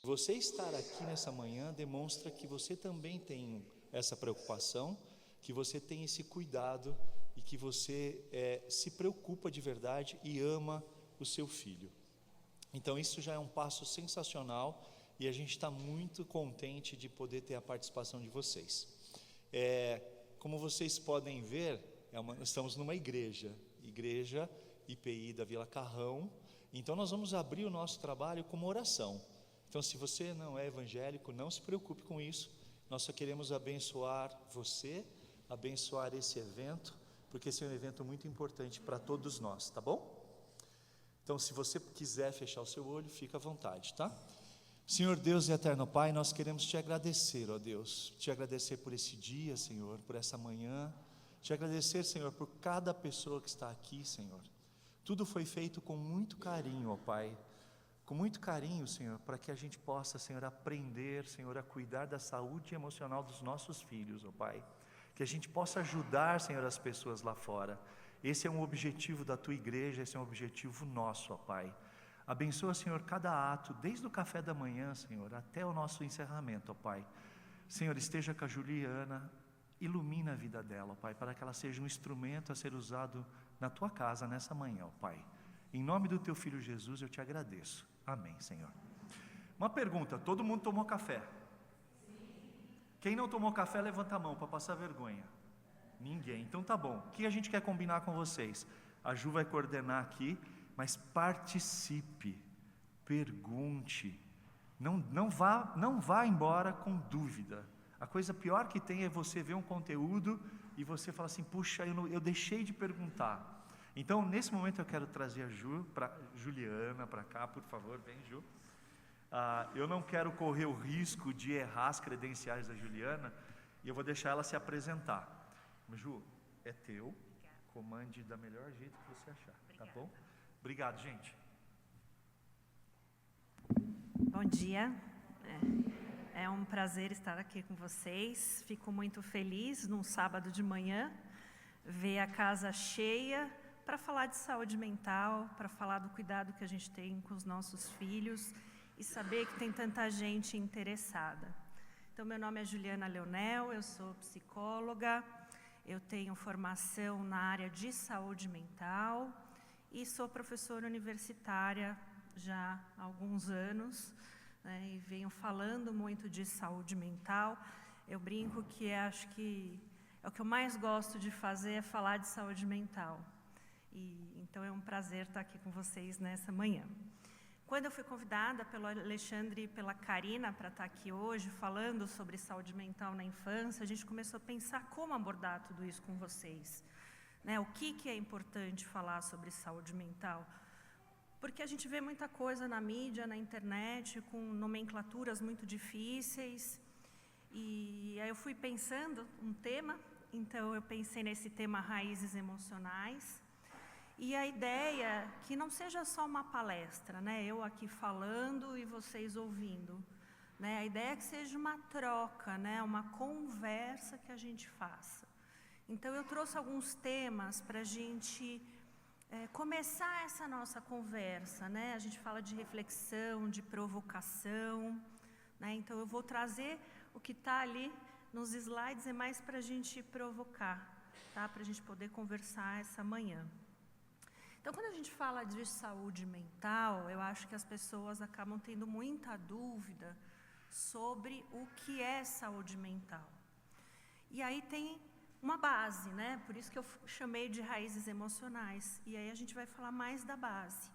Você estar aqui nessa manhã demonstra que você também tem essa preocupação, que você tem esse cuidado e que você se preocupa de verdade e ama o seu filho. Então isso já é um passo sensacional e a gente está muito contente de poder ter a participação de vocês. Como vocês podem ver, estamos numa igreja IPI da Vila Carrão. Então nós vamos abrir o nosso trabalho com uma oração. Então, se você não é evangélico, não se preocupe com isso. Nós só queremos abençoar você, abençoar esse evento, porque esse é um evento muito importante para todos nós, tá bom? Então, se você quiser fechar o seu olho, fica à vontade, tá? Senhor Deus e eterno Pai, nós queremos te agradecer, ó Deus, te agradecer por esse dia, Senhor, por essa manhã, te agradecer, Senhor, por cada pessoa que está aqui, Senhor. Tudo foi feito com muito carinho, ó Pai, com muito carinho, Senhor, para que a gente possa, Senhor, aprender, Senhor, a cuidar da saúde emocional dos nossos filhos, ó Pai, que a gente possa ajudar, Senhor, as pessoas lá fora. Esse é um objetivo da Tua igreja, esse é um objetivo nosso, ó Pai. Abençoa, Senhor, cada ato, desde o café da manhã, Senhor, até o nosso encerramento, ó Pai. Senhor, esteja com a Juliana, ilumina a vida dela, ó Pai, para que ela seja um instrumento a ser usado na Tua casa nessa manhã, ó Pai. Em nome do Teu Filho Jesus, eu te agradeço. Amém, Senhor. Uma pergunta, todo mundo tomou café? Quem não tomou café, levanta a mão para passar vergonha. Ninguém, então tá bom. O que a gente quer combinar com vocês? A Ju vai coordenar aqui, mas participe, pergunte, não vá embora com dúvida. A coisa pior que tem é você ver um conteúdo e você fala assim, puxa, eu deixei de perguntar. Então, nesse momento eu quero trazer a Juliana para cá, por favor, vem, Ju. Eu não quero correr o risco de errar as credenciais da Juliana, e eu vou deixar ela se apresentar. Ju, é teu, comande da melhor jeito que você achar, tá bom? Obrigado, gente. Bom dia, é um prazer estar aqui com vocês, fico muito feliz num sábado de manhã, ver a casa cheia, para falar de saúde mental, para falar do cuidado que a gente tem com os nossos filhos e saber que tem tanta gente interessada. Então, meu nome é Juliana Leonel, eu sou psicóloga, eu tenho formação na área de saúde mental e sou professora universitária já há alguns anos, né, e venho falando muito de saúde mental. Eu brinco que acho que é o que eu mais gosto de fazer é falar de saúde mental. Então é um prazer estar aqui com vocês nessa manhã. Quando eu fui convidada pelo Alexandre e pela Karina para estar aqui hoje falando sobre saúde mental na infância, a gente começou a pensar como abordar tudo isso com vocês, né? O que é importante falar sobre saúde mental? Porque a gente vê muita coisa na mídia, na internet, com nomenclaturas muito difíceis, e aí eu fui pensando um tema, então eu pensei nesse tema raízes emocionais. E a ideia é que não seja só uma palestra, né? Eu aqui falando e vocês ouvindo, né? A ideia é que seja uma troca, né? Uma conversa que a gente faça. Então eu trouxe alguns temas para a gente começar essa nossa conversa, né? A gente fala de reflexão, de provocação, né? Então eu vou trazer o que está ali nos slides, é mais para a gente provocar, tá? Para a gente poder conversar essa manhã. Então, quando a gente fala de saúde mental, eu acho que as pessoas acabam tendo muita dúvida sobre o que é saúde mental. E aí tem uma base, né? Por isso que eu chamei de raízes emocionais. E aí a gente vai falar mais da base.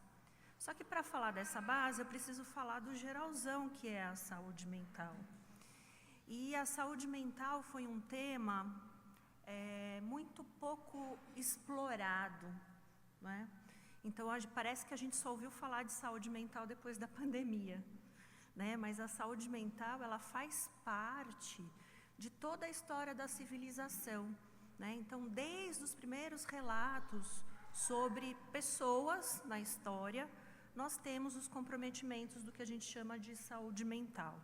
Só que para falar dessa base, eu preciso falar do geralzão que é a saúde mental. E a saúde mental foi um tema muito pouco explorado, né? Então, parece que a gente só ouviu falar de saúde mental depois da pandemia, né? Mas a saúde mental, ela faz parte de toda a história da civilização, né? Então, desde os primeiros relatos sobre pessoas na história, nós temos os comprometimentos do que a gente chama de saúde mental.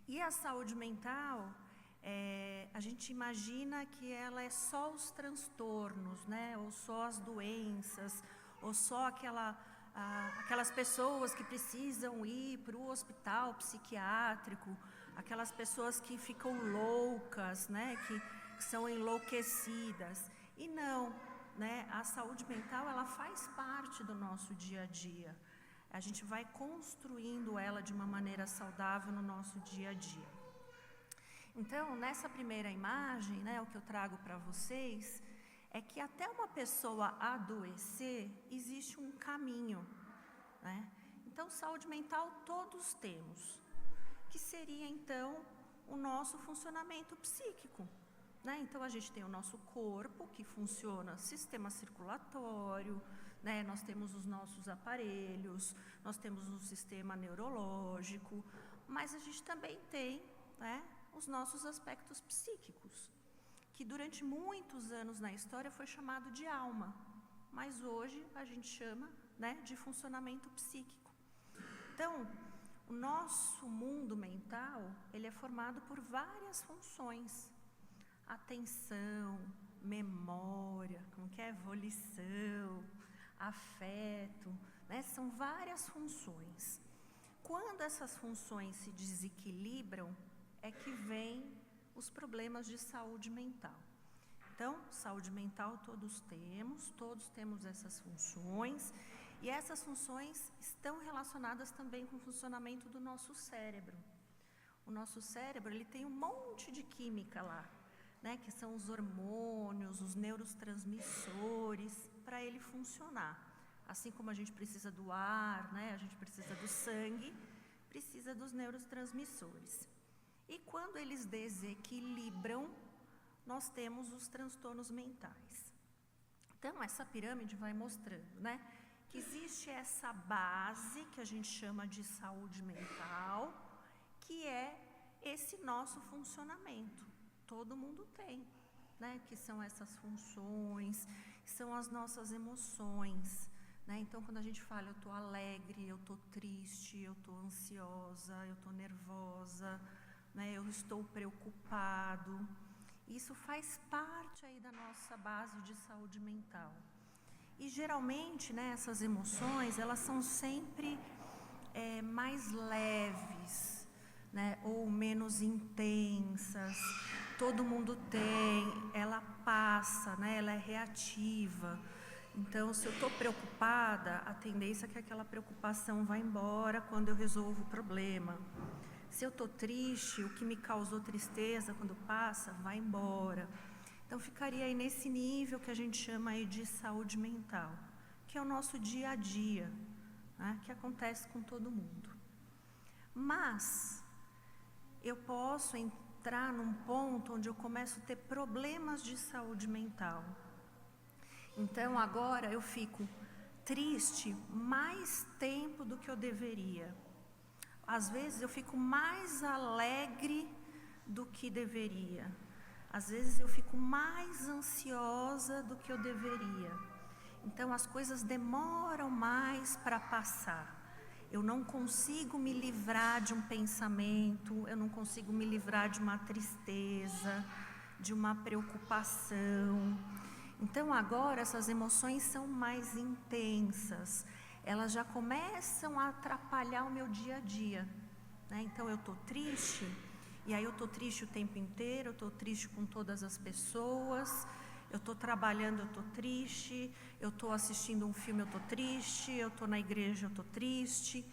E a saúde mental, a gente imagina que ela é só os transtornos, né? Ou só as doenças, ou só aquela aquelas pessoas que precisam ir para o hospital psiquiátrico, aquelas pessoas que ficam loucas, né, que são enlouquecidas. E não, né, a saúde mental, ela faz parte do nosso dia a dia. A gente vai construindo ela de uma maneira saudável no nosso dia a dia. Então, nessa primeira imagem, né, o que eu trago para vocês é que até uma pessoa adoecer, existe um caminho, né? Então, saúde mental todos temos, que seria, então, o nosso funcionamento psíquico, né? Então, a gente tem o nosso corpo, que funciona sistema circulatório, né? Nós temos os nossos aparelhos, nós temos um sistema neurológico, mas a gente também tem, né, os nossos aspectos psíquicos, que durante muitos anos na história foi chamado de alma, mas hoje a gente chama, né, de funcionamento psíquico. Então, o nosso mundo mental, ele é formado por várias funções: atenção, memória, volição, afeto, né? São várias funções. Quando essas funções se desequilibram, é que vem os problemas de saúde mental. Então, saúde mental todos temos essas funções, e essas funções estão relacionadas também com o funcionamento do nosso cérebro. O nosso cérebro, ele tem um monte de química lá, né, que são os hormônios, os neurotransmissores, para ele funcionar. Assim como a gente precisa do ar, né, a gente precisa do sangue, precisa dos neurotransmissores. E quando eles desequilibram, nós temos os transtornos mentais. Então, essa pirâmide vai mostrando, né, que existe essa base que a gente chama de saúde mental, que é esse nosso funcionamento. Todo mundo tem, né, que são essas funções, que são as nossas emoções, né? Então, quando a gente fala, eu estou alegre, eu estou triste, eu estou ansiosa, eu estou nervosa, né, eu estou preocupado, isso faz parte aí da nossa base de saúde mental. E geralmente, né, essas emoções, elas são sempre mais leves, né, ou menos intensas. Todo mundo tem, ela passa, né, ela é reativa. Então, se eu estou preocupada, a tendência é que aquela preocupação vá embora quando eu resolvo o problema. Se eu estou triste, o que me causou tristeza, quando passa, vai embora. Então, ficaria aí nesse nível que a gente chama aí de saúde mental, que é o nosso dia a dia, né, que acontece com todo mundo. Mas, eu posso entrar num ponto onde eu começo a ter problemas de saúde mental. Então, agora eu fico triste mais tempo do que eu deveria. Às vezes eu fico mais alegre do que deveria. Às vezes eu fico mais ansiosa do que eu deveria. Então as coisas demoram mais para passar. Eu não consigo me livrar de um pensamento, eu não consigo me livrar de uma tristeza, de uma preocupação. Então agora essas emoções são mais intensas. Elas já começam a atrapalhar o meu dia a dia, né? Então eu estou triste, e aí eu estou triste o tempo inteiro, eu estou triste com todas as pessoas, eu estou trabalhando, eu estou triste, eu estou assistindo um filme, eu estou triste, eu estou na igreja, eu estou triste,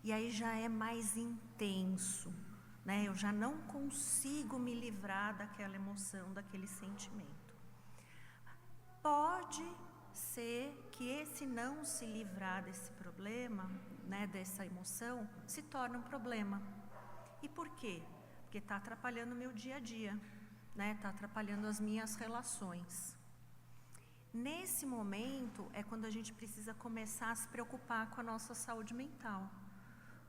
e aí já é mais intenso, né? Eu já não consigo me livrar daquela emoção, daquele sentimento. Pode ser que esse não se livrar desse problema, né, dessa emoção, se torne um problema. E por quê? Porque está atrapalhando o meu dia a dia, né? Está atrapalhando as minhas relações. Nesse momento é quando a gente precisa começar a se preocupar com a nossa saúde mental,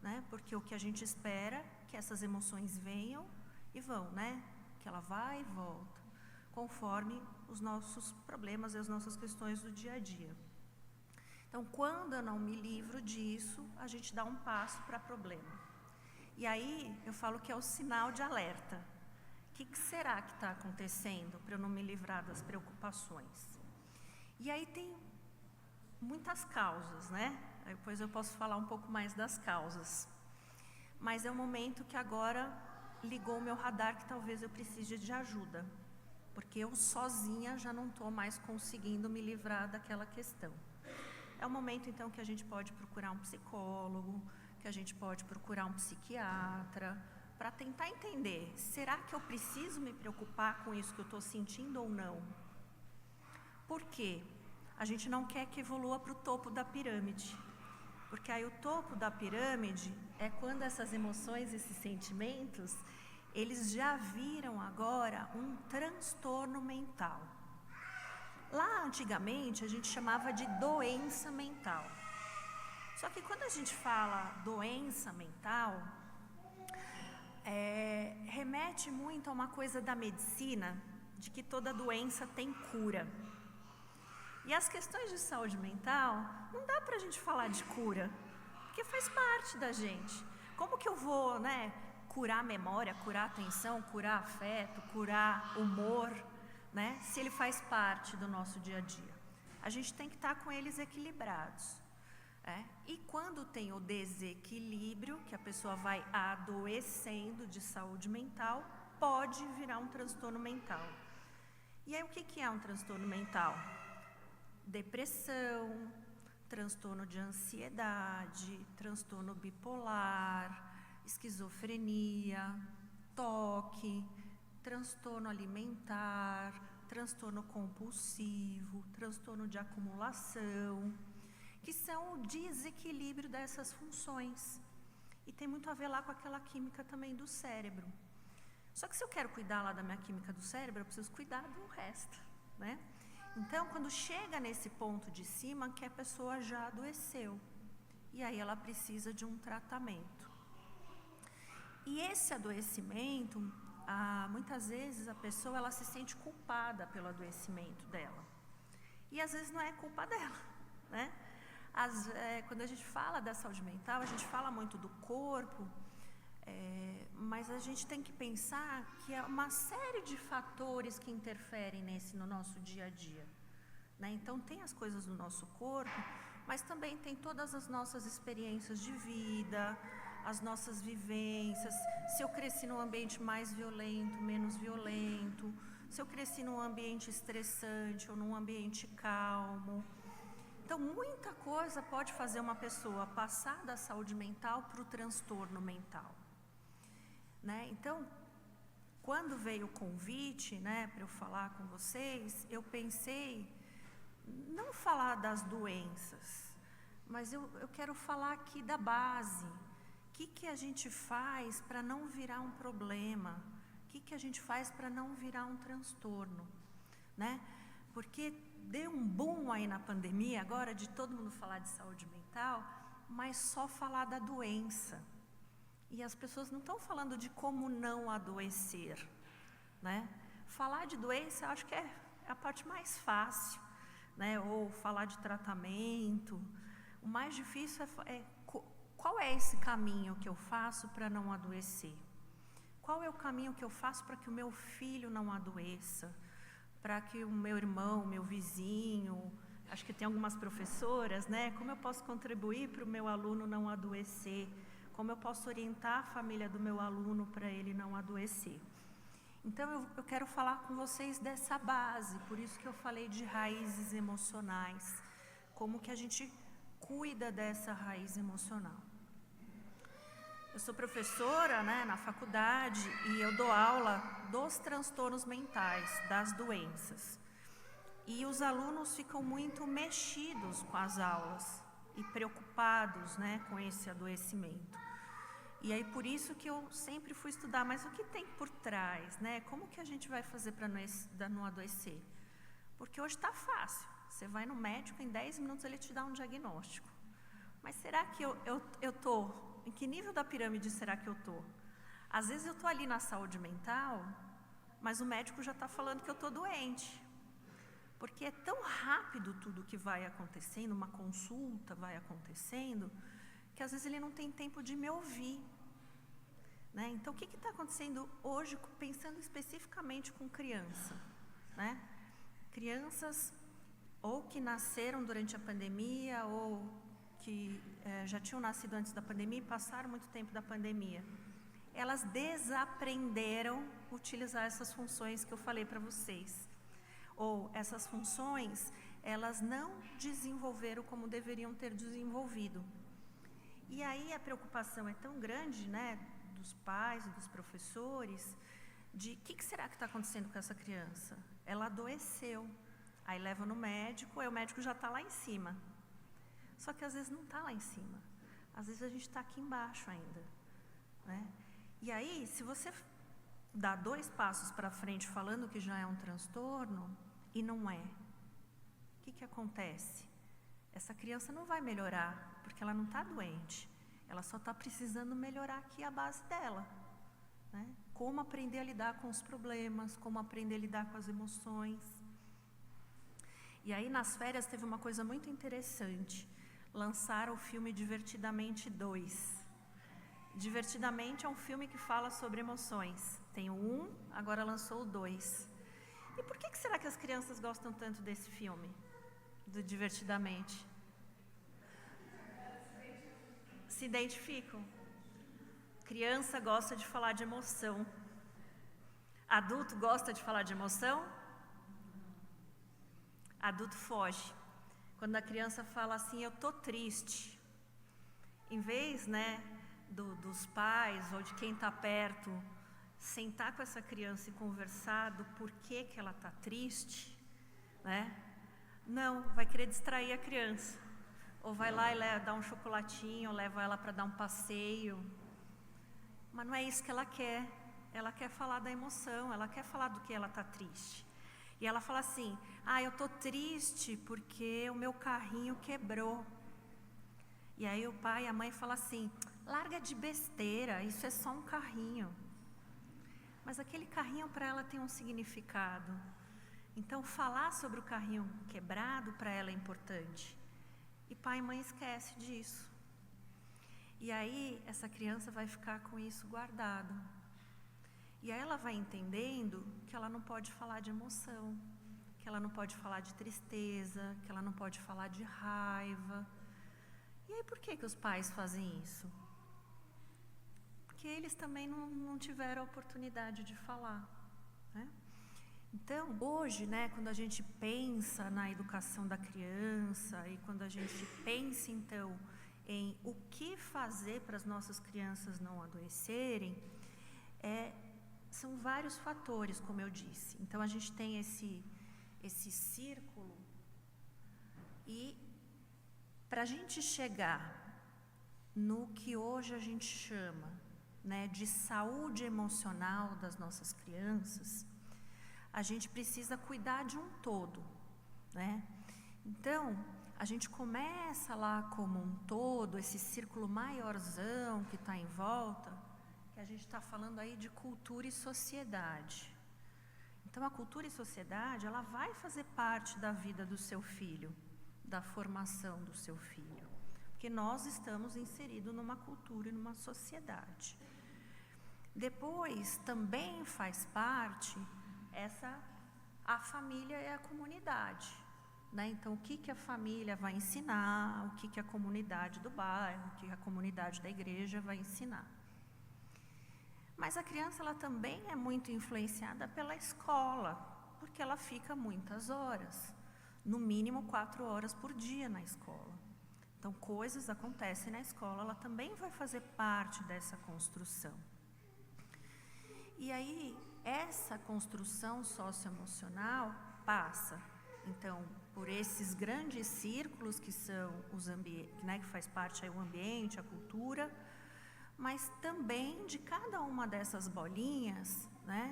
né? Porque o que a gente espera é que essas emoções venham e vão, né? Que ela vai e volta, conforme os nossos problemas e as nossas questões do dia a dia. Então, quando eu não me livro disso, a gente dá um passo para problema. E aí, eu falo que é o sinal de alerta. O que será que está acontecendo para eu não me livrar das preocupações? E aí tem muitas causas, né? Depois eu posso falar um pouco mais das causas. Mas é um momento que agora ligou o meu radar que talvez eu precise de ajuda, porque eu sozinha já não estou mais conseguindo me livrar daquela questão. É o momento então que a gente pode procurar um psicólogo, que a gente pode procurar um psiquiatra, para tentar entender, será que eu preciso me preocupar com isso que eu estou sentindo ou não? Por quê? A gente não quer que evolua para o topo da pirâmide, porque aí o topo da pirâmide é quando essas emoções, esses sentimentos, eles já viram agora um transtorno mental. Lá antigamente a gente chamava de doença mental. Só que quando a gente fala doença mental, remete muito a uma coisa da medicina, de que toda doença tem cura. E as questões de saúde mental, não dá para a gente falar de cura, porque faz parte da gente. Como que eu vou, curar a memória, curar a atenção, curar afeto, curar humor, se ele faz parte do nosso dia a dia? A gente tem que estar com eles equilibrados. E quando tem o desequilíbrio, que a pessoa vai adoecendo de saúde mental, pode virar um transtorno mental. E aí o que é um transtorno mental? Depressão, transtorno de ansiedade, transtorno bipolar, esquizofrenia, toque, transtorno alimentar, transtorno compulsivo, transtorno de acumulação, que são o desequilíbrio dessas funções. E tem muito a ver lá com aquela química também do cérebro. Só que se eu quero cuidar lá da minha química do cérebro, eu preciso cuidar do resto, Então, quando chega nesse ponto de cima, que a pessoa já adoeceu. E aí ela precisa de um tratamento. E esse adoecimento, muitas vezes a pessoa ela se sente culpada pelo adoecimento dela. E às vezes não é culpa dela, Quando a gente fala da saúde mental, a gente fala muito do corpo, mas a gente tem que pensar que é uma série de fatores que interferem no nosso dia a dia. Então tem as coisas do nosso corpo, mas também tem todas as nossas experiências de vida, as nossas vivências, se eu cresci num ambiente mais violento, menos violento, se eu cresci num ambiente estressante ou num ambiente calmo. Então, muita coisa pode fazer uma pessoa passar da saúde mental para o transtorno mental. Então, quando veio o convite, para eu falar com vocês, eu pensei, não falar das doenças, mas eu quero falar aqui da base. O que a gente faz para não virar um problema? O que a gente faz para não virar um transtorno? Porque deu um boom aí na pandemia agora de todo mundo falar de saúde mental, mas só falar da doença. E as pessoas não estão falando de como não adoecer, Falar de doença eu acho que é a parte mais fácil, Ou falar de tratamento. O mais difícil é qual é esse caminho que eu faço para não adoecer? Qual é o caminho que eu faço para que o meu filho não adoeça? Para que o meu irmão, meu vizinho, acho que tem algumas professoras, como eu posso contribuir para o meu aluno não adoecer? Como eu posso orientar a família do meu aluno para ele não adoecer? Então eu quero falar com vocês dessa base, por isso que eu falei de raízes emocionais, como que a gente cuida dessa raiz emocional. Eu sou professora, na faculdade, e eu dou aula dos transtornos mentais, das doenças. E os alunos ficam muito mexidos com as aulas e preocupados, com esse adoecimento. E aí por isso que eu sempre fui estudar, mas o que tem por trás, Como que a gente vai fazer para não adoecer? Porque hoje está fácil, você vai no médico, em 10 minutos ele te dá um diagnóstico. Mas será que eu estou... Em que nível da pirâmide será que eu estou? Às vezes eu estou ali na saúde mental, mas o médico já está falando que eu estou doente. Porque é tão rápido tudo que vai acontecendo, uma consulta vai acontecendo, que às vezes ele não tem tempo de me ouvir. Então, o que está acontecendo hoje, pensando especificamente com criança? Crianças ou que nasceram durante a pandemia ou que já tinham nascido antes da pandemia e passaram muito tempo da pandemia, elas desaprenderam utilizar essas funções que eu falei para vocês. Ou essas funções, elas não desenvolveram como deveriam ter desenvolvido. E aí a preocupação é tão grande, né, dos pais e dos professores, de o que será que está acontecendo com essa criança? Ela adoeceu, aí leva no médico, aí o médico já está lá em cima. Só que às vezes não está lá em cima, às vezes a gente está aqui embaixo ainda, né? E aí, se você dá 2 passos para frente falando que já é um transtorno, e não é, o que acontece? Essa criança não vai melhorar, porque ela não está doente, ela só está precisando melhorar aqui a base dela, né? Como aprender a lidar com os problemas, como aprender a lidar com as emoções. E aí, nas férias, teve uma coisa muito interessante, lançaram o filme Divertidamente 2. Divertidamente é um filme que fala sobre emoções. Tem o 1, agora lançou o 2. E por que será que as crianças gostam tanto desse filme, do Divertidamente? Se identificam. Criança gosta de falar de emoção. Adulto gosta de falar de emoção? Adulto foge. Quando a criança fala assim, eu tô triste, em vez, né, dos pais ou de quem está perto, sentar com essa criança e conversar do porquê que ela está triste, né? Não, vai querer distrair a criança. Ou vai lá e dá um chocolatinho, ou leva ela para dar um passeio. Mas não é isso que ela quer. Ela quer falar da emoção, ela quer falar do que ela está triste. E ela fala assim, eu estou triste porque o meu carrinho quebrou. E aí o pai e a mãe falam assim, larga de besteira, isso é só um carrinho. Mas aquele carrinho para ela tem um significado. Então falar sobre o carrinho quebrado para ela é importante. E pai e mãe esquecem disso. E aí essa criança vai ficar com isso guardado. E aí ela vai entendendo que ela não pode falar de emoção, que ela não pode falar de tristeza, que ela não pode falar de raiva. E aí por que os pais fazem isso? Porque eles também não tiveram a oportunidade de falar, né? Então, hoje, né, quando a gente pensa na educação da criança e quando a gente pensa, então, em o que fazer para as nossas crianças não adoecerem, são vários fatores, como eu disse. Então, a gente tem esse círculo e para a gente chegar no que hoje a gente chama, né, de saúde emocional das nossas crianças, a gente precisa cuidar de um todo, né? Então, a gente começa lá como um todo, esse círculo maiorzão que está em volta, que a gente está falando aí de cultura e sociedade. Então, a cultura e sociedade, ela vai fazer parte da vida do seu filho, da formação do seu filho, porque nós estamos inseridos numa cultura e numa sociedade. Depois, também faz parte a família e a comunidade, né? Então, o que a família vai ensinar, o que a comunidade do bairro, o que a comunidade da igreja vai ensinar. Mas a criança, ela também é muito influenciada pela escola, porque ela fica muitas horas, no mínimo 4 horas por dia na escola. Então, coisas acontecem na escola, ela também vai fazer parte dessa construção. E aí, essa construção socioemocional passa, então, por esses grandes círculos que são os ambientes, né, que faz parte aí o ambiente, a cultura, mas também de cada uma dessas bolinhas, né,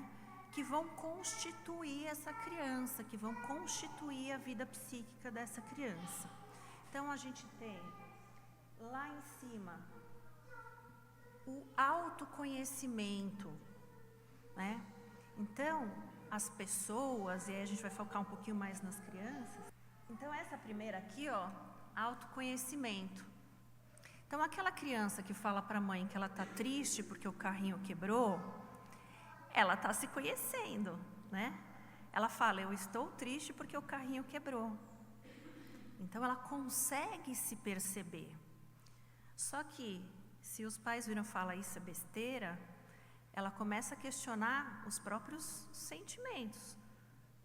que vão constituir essa criança, que vão constituir a vida psíquica dessa criança. Então, a gente tem lá em cima o autoconhecimento, né? Então, as pessoas, e aí a gente vai focar um pouquinho mais nas crianças. Então, essa primeira aqui, ó, autoconhecimento. Então, aquela criança que fala para a mãe que ela está triste porque o carrinho quebrou, ela está se conhecendo, né? Ela fala, eu estou triste porque o carrinho quebrou. Então, ela consegue se perceber. Só que, se os pais viram falar isso é besteira, ela começa a questionar os próprios sentimentos,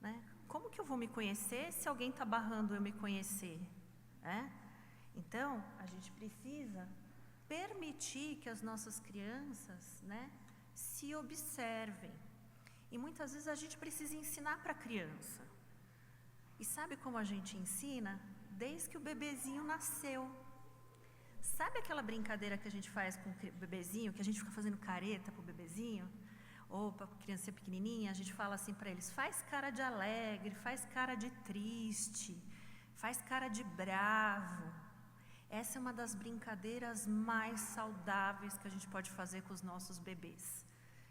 né? Como que eu vou me conhecer se alguém está barrando eu me conhecer? Então, a gente precisa permitir que as nossas crianças, né, se observem. E muitas vezes a gente precisa ensinar para a criança. E sabe como a gente ensina? Desde que o bebezinho nasceu. Sabe aquela brincadeira que a gente faz com o bebezinho, que a gente fica fazendo careta para o bebezinho? Ou para a criança pequenininha, a gente fala assim para eles, faz cara de alegre, faz cara de triste, faz cara de bravo. Essa é uma das brincadeiras mais saudáveis que a gente pode fazer com os nossos bebês,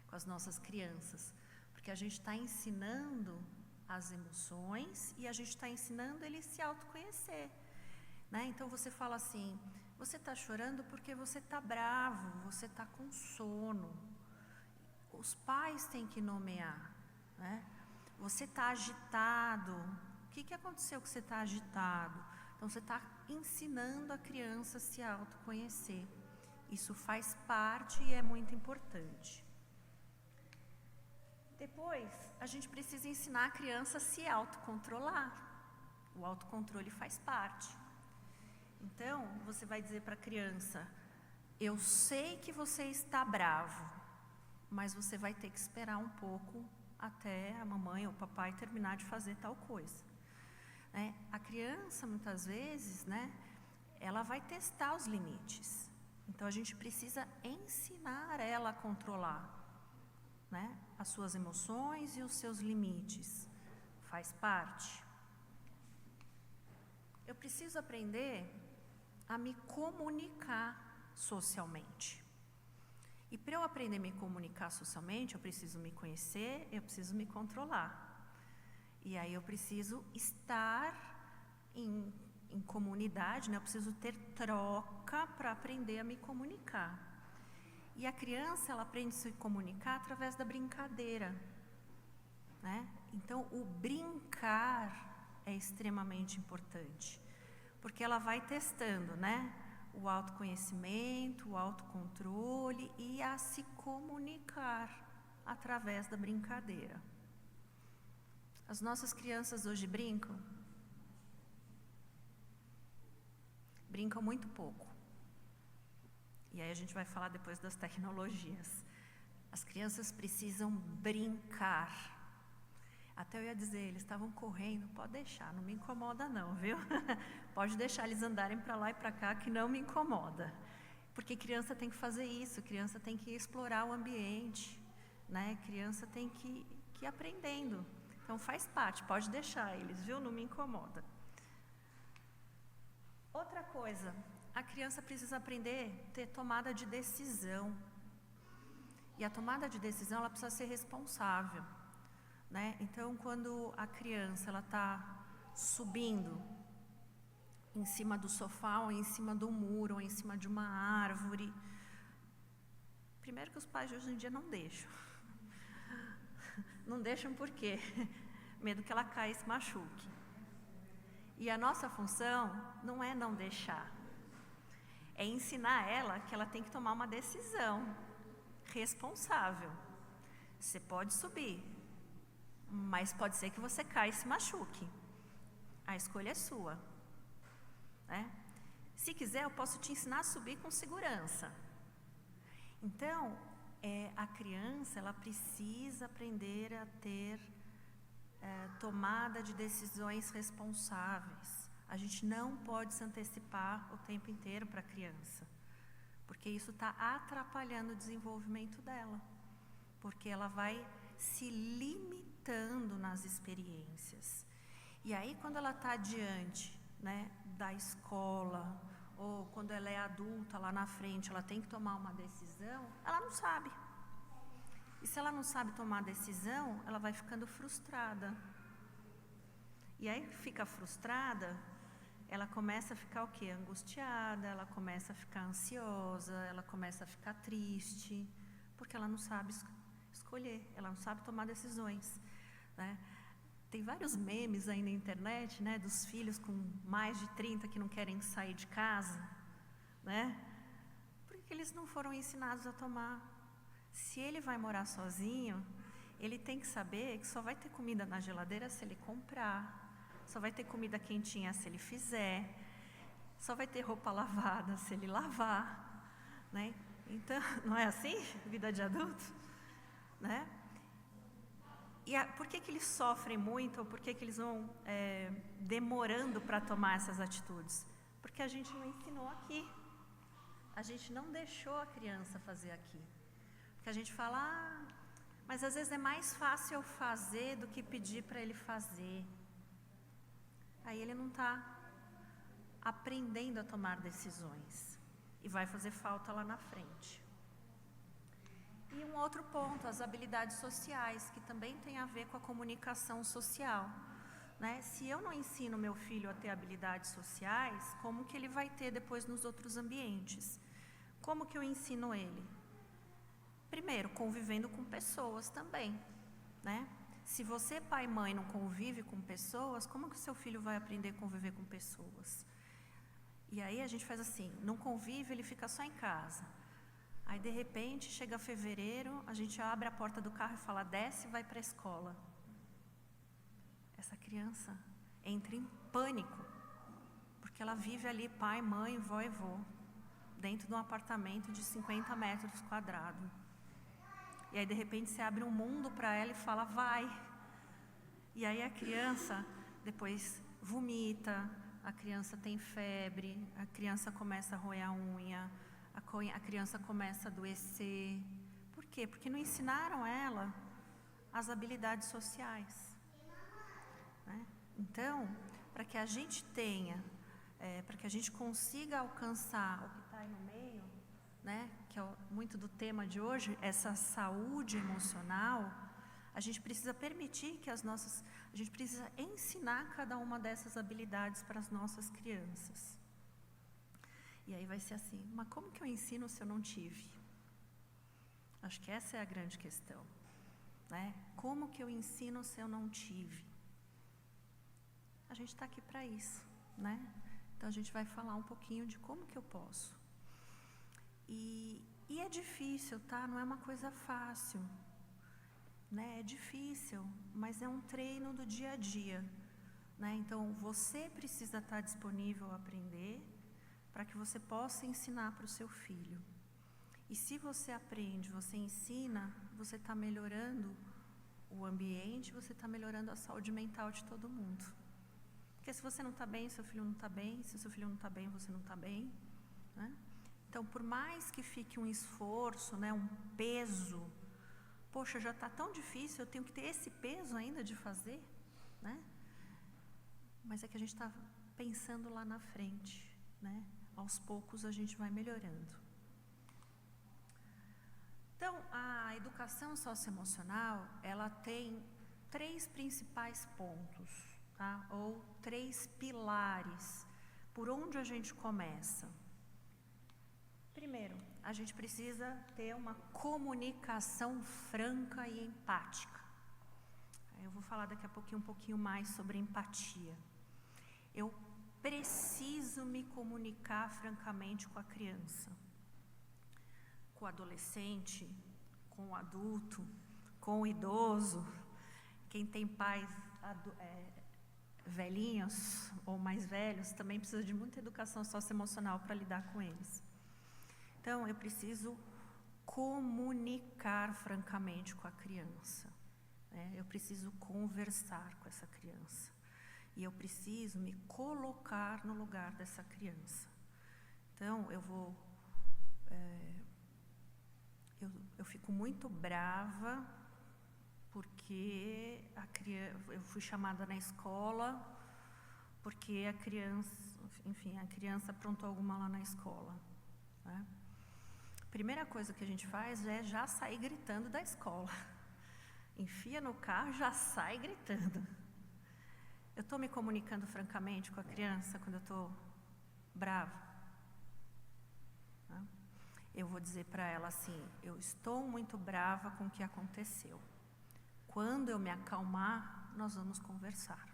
com as nossas crianças. Porque a gente está ensinando as emoções e a gente está ensinando ele a se autoconhecer, né? Então você fala assim, você está chorando porque você está bravo, você está com sono. Os pais têm que nomear, né? Você está agitado. O que aconteceu que você está agitado? Então você está ensinando a criança a se autoconhecer. Isso faz parte e é muito importante. Depois, a gente precisa ensinar a criança a se autocontrolar. O autocontrole faz parte. Então, você vai dizer para a criança, eu sei que você está bravo, mas você vai ter que esperar um pouco até a mamãe ou o papai terminar de fazer tal coisa. A criança, muitas vezes, né, ela vai testar os limites. Então, a gente precisa ensinar ela a controlar, né, as suas emoções e os seus limites. Faz parte. Eu preciso aprender a me comunicar socialmente. E para eu aprender a me comunicar socialmente, eu preciso me conhecer, eu preciso me controlar. E aí eu preciso estar em comunidade, né? Eu preciso ter troca para aprender a me comunicar. E a criança, ela aprende a se comunicar através da brincadeira, né? Então, o brincar é extremamente importante, porque ela vai testando, né? O autoconhecimento, o autocontrole e a se comunicar através da brincadeira. As nossas crianças hoje brincam? Brincam muito pouco. E aí a gente vai falar depois das tecnologias. As crianças precisam brincar. Até eu ia dizer, eles estavam correndo, pode deixar, não me incomoda não, viu? Pode deixar eles andarem para lá e para cá, que não me incomoda. Porque criança tem que fazer isso, criança tem que explorar o ambiente, né? Criança tem que ir aprendendo. Então faz parte, pode deixar eles, viu? Não me incomoda. Outra coisa, a criança precisa aprender a ter tomada de decisão. E a tomada de decisão, ela precisa ser responsável, né? Então, quando a criança está subindo em cima do sofá, ou em cima do muro, ou em cima de uma árvore, primeiro que os pais de hoje em dia não deixam. Não deixam por quê? Medo que ela caia e se machuque. E a nossa função não é não deixar, é ensinar ela que ela tem que tomar uma decisão responsável. Você pode subir, mas pode ser que você caia e se machuque. A escolha é sua, né? Se quiser, eu posso te ensinar a subir com segurança. Então, a criança, ela precisa aprender a ter tomada de decisões responsáveis. A gente não pode se antecipar o tempo inteiro para a criança, porque isso está atrapalhando o desenvolvimento dela, porque ela vai se limitando nas experiências. E aí, quando ela está diante, né, da escola, ou quando ela é adulta, lá na frente, ela tem que tomar uma decisão, ela não sabe. E se ela não sabe tomar decisão, ela vai ficando frustrada. E aí fica frustrada, ela começa a ficar o quê? Angustiada, ela começa a ficar ansiosa, ela começa a ficar triste, porque ela não sabe escolher, ela não sabe tomar decisões, né? Tem vários memes aí na internet, né, dos filhos com mais de 30 que não querem sair de casa, né? Porque eles não foram ensinados a tomar. Se ele vai morar sozinho, ele tem que saber que só vai ter comida na geladeira se ele comprar, só vai ter comida quentinha se ele fizer, só vai ter roupa lavada se ele lavar, né? Então, não é assim? Vida de adulto, né? E por que eles sofrem muito, ou por que eles vão demorando para tomar essas atitudes? Porque a gente não ensinou aqui. A gente não deixou a criança fazer aqui. Porque a gente fala, mas às vezes é mais fácil eu fazer do que pedir para ele fazer. Aí ele não está aprendendo a tomar decisões. E vai fazer falta lá na frente. E um outro ponto, as habilidades sociais, que também tem a ver com a comunicação social, né? Se eu não ensino meu filho a ter habilidades sociais, como que ele vai ter depois nos outros ambientes? Como que eu ensino ele? Primeiro, convivendo com pessoas também, né? Se você, pai e mãe, não convive com pessoas, como que o seu filho vai aprender a conviver com pessoas? E aí a gente faz assim, não convive, ele fica só em casa. Aí, de repente, chega fevereiro, a gente abre a porta do carro e fala, desce e vai para a escola. Essa criança entra em pânico, porque ela vive ali, pai, mãe, vó e vô, dentro de um apartamento de 50 metros quadrados. E aí, de repente, você abre um mundo para ela e fala, vai. E aí a criança depois vomita, a criança tem febre, a criança começa a roer a unha, a criança começa a adoecer. Por quê? Porque não ensinaram ela as habilidades sociais, né? Então, para que a gente tenha, para que a gente consiga alcançar o que está aí no meio, né, que é muito do tema de hoje, essa saúde emocional, a gente precisa permitir que a gente precisa ensinar cada uma dessas habilidades para as nossas crianças. E aí vai ser assim, mas como que eu ensino se eu não tive? Acho que essa é a grande questão, né? Como que eu ensino se eu não tive? A gente está aqui para isso, né? Então a gente vai falar um pouquinho de como que eu posso. E é difícil, tá? Não é uma coisa fácil, né? É difícil, mas é um treino do dia a dia, né? Então você precisa estar disponível a aprender, para que você possa ensinar para o seu filho. E se você aprende, você ensina, você está melhorando o ambiente, você está melhorando a saúde mental de todo mundo. Porque se você não está bem, seu filho não está bem, se seu filho não está bem, você não está bem, né? Então, por mais que fique um esforço, né, um peso, poxa, já está tão difícil, eu tenho que ter esse peso ainda de fazer, né? Mas é que a gente está pensando lá na frente, né? Aos poucos a gente vai melhorando. Então, a educação socioemocional, ela tem 3 principais pontos, tá? Ou 3 pilares, por onde a gente começa. Primeiro, a gente precisa ter uma comunicação franca e empática. Eu vou falar daqui a pouquinho um pouquinho mais sobre empatia. Eu preciso me comunicar francamente com a criança, com o adolescente, com o adulto, com o idoso. Quem tem pais velhinhos ou mais velhos também precisa de muita educação socioemocional para lidar com eles. Então, eu preciso comunicar francamente com a criança, né? Eu preciso conversar com essa criança. E eu preciso me colocar no lugar dessa criança. Então, eu fico muito brava porque eu fui chamada na escola porque a criança aprontou alguma lá na escola, né? Primeira coisa que a gente faz é já sair gritando da escola. Enfia no carro, já sai gritando. Eu estou me comunicando francamente com a criança quando eu estou brava? Eu vou dizer para ela assim, eu estou muito brava com o que aconteceu. Quando eu me acalmar, nós vamos conversar.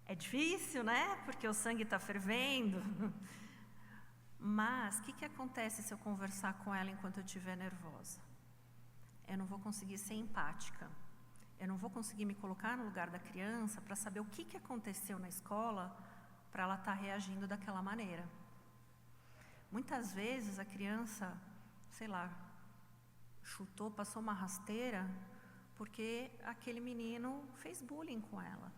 É difícil, né? Porque o sangue está fervendo. Mas o que acontece se eu conversar com ela enquanto eu estiver nervosa? Eu não vou conseguir ser empática. Eu não vou conseguir me colocar no lugar da criança para saber o que aconteceu na escola para ela estar reagindo daquela maneira. Muitas vezes a criança, sei lá, chutou, passou uma rasteira porque aquele menino fez bullying com ela.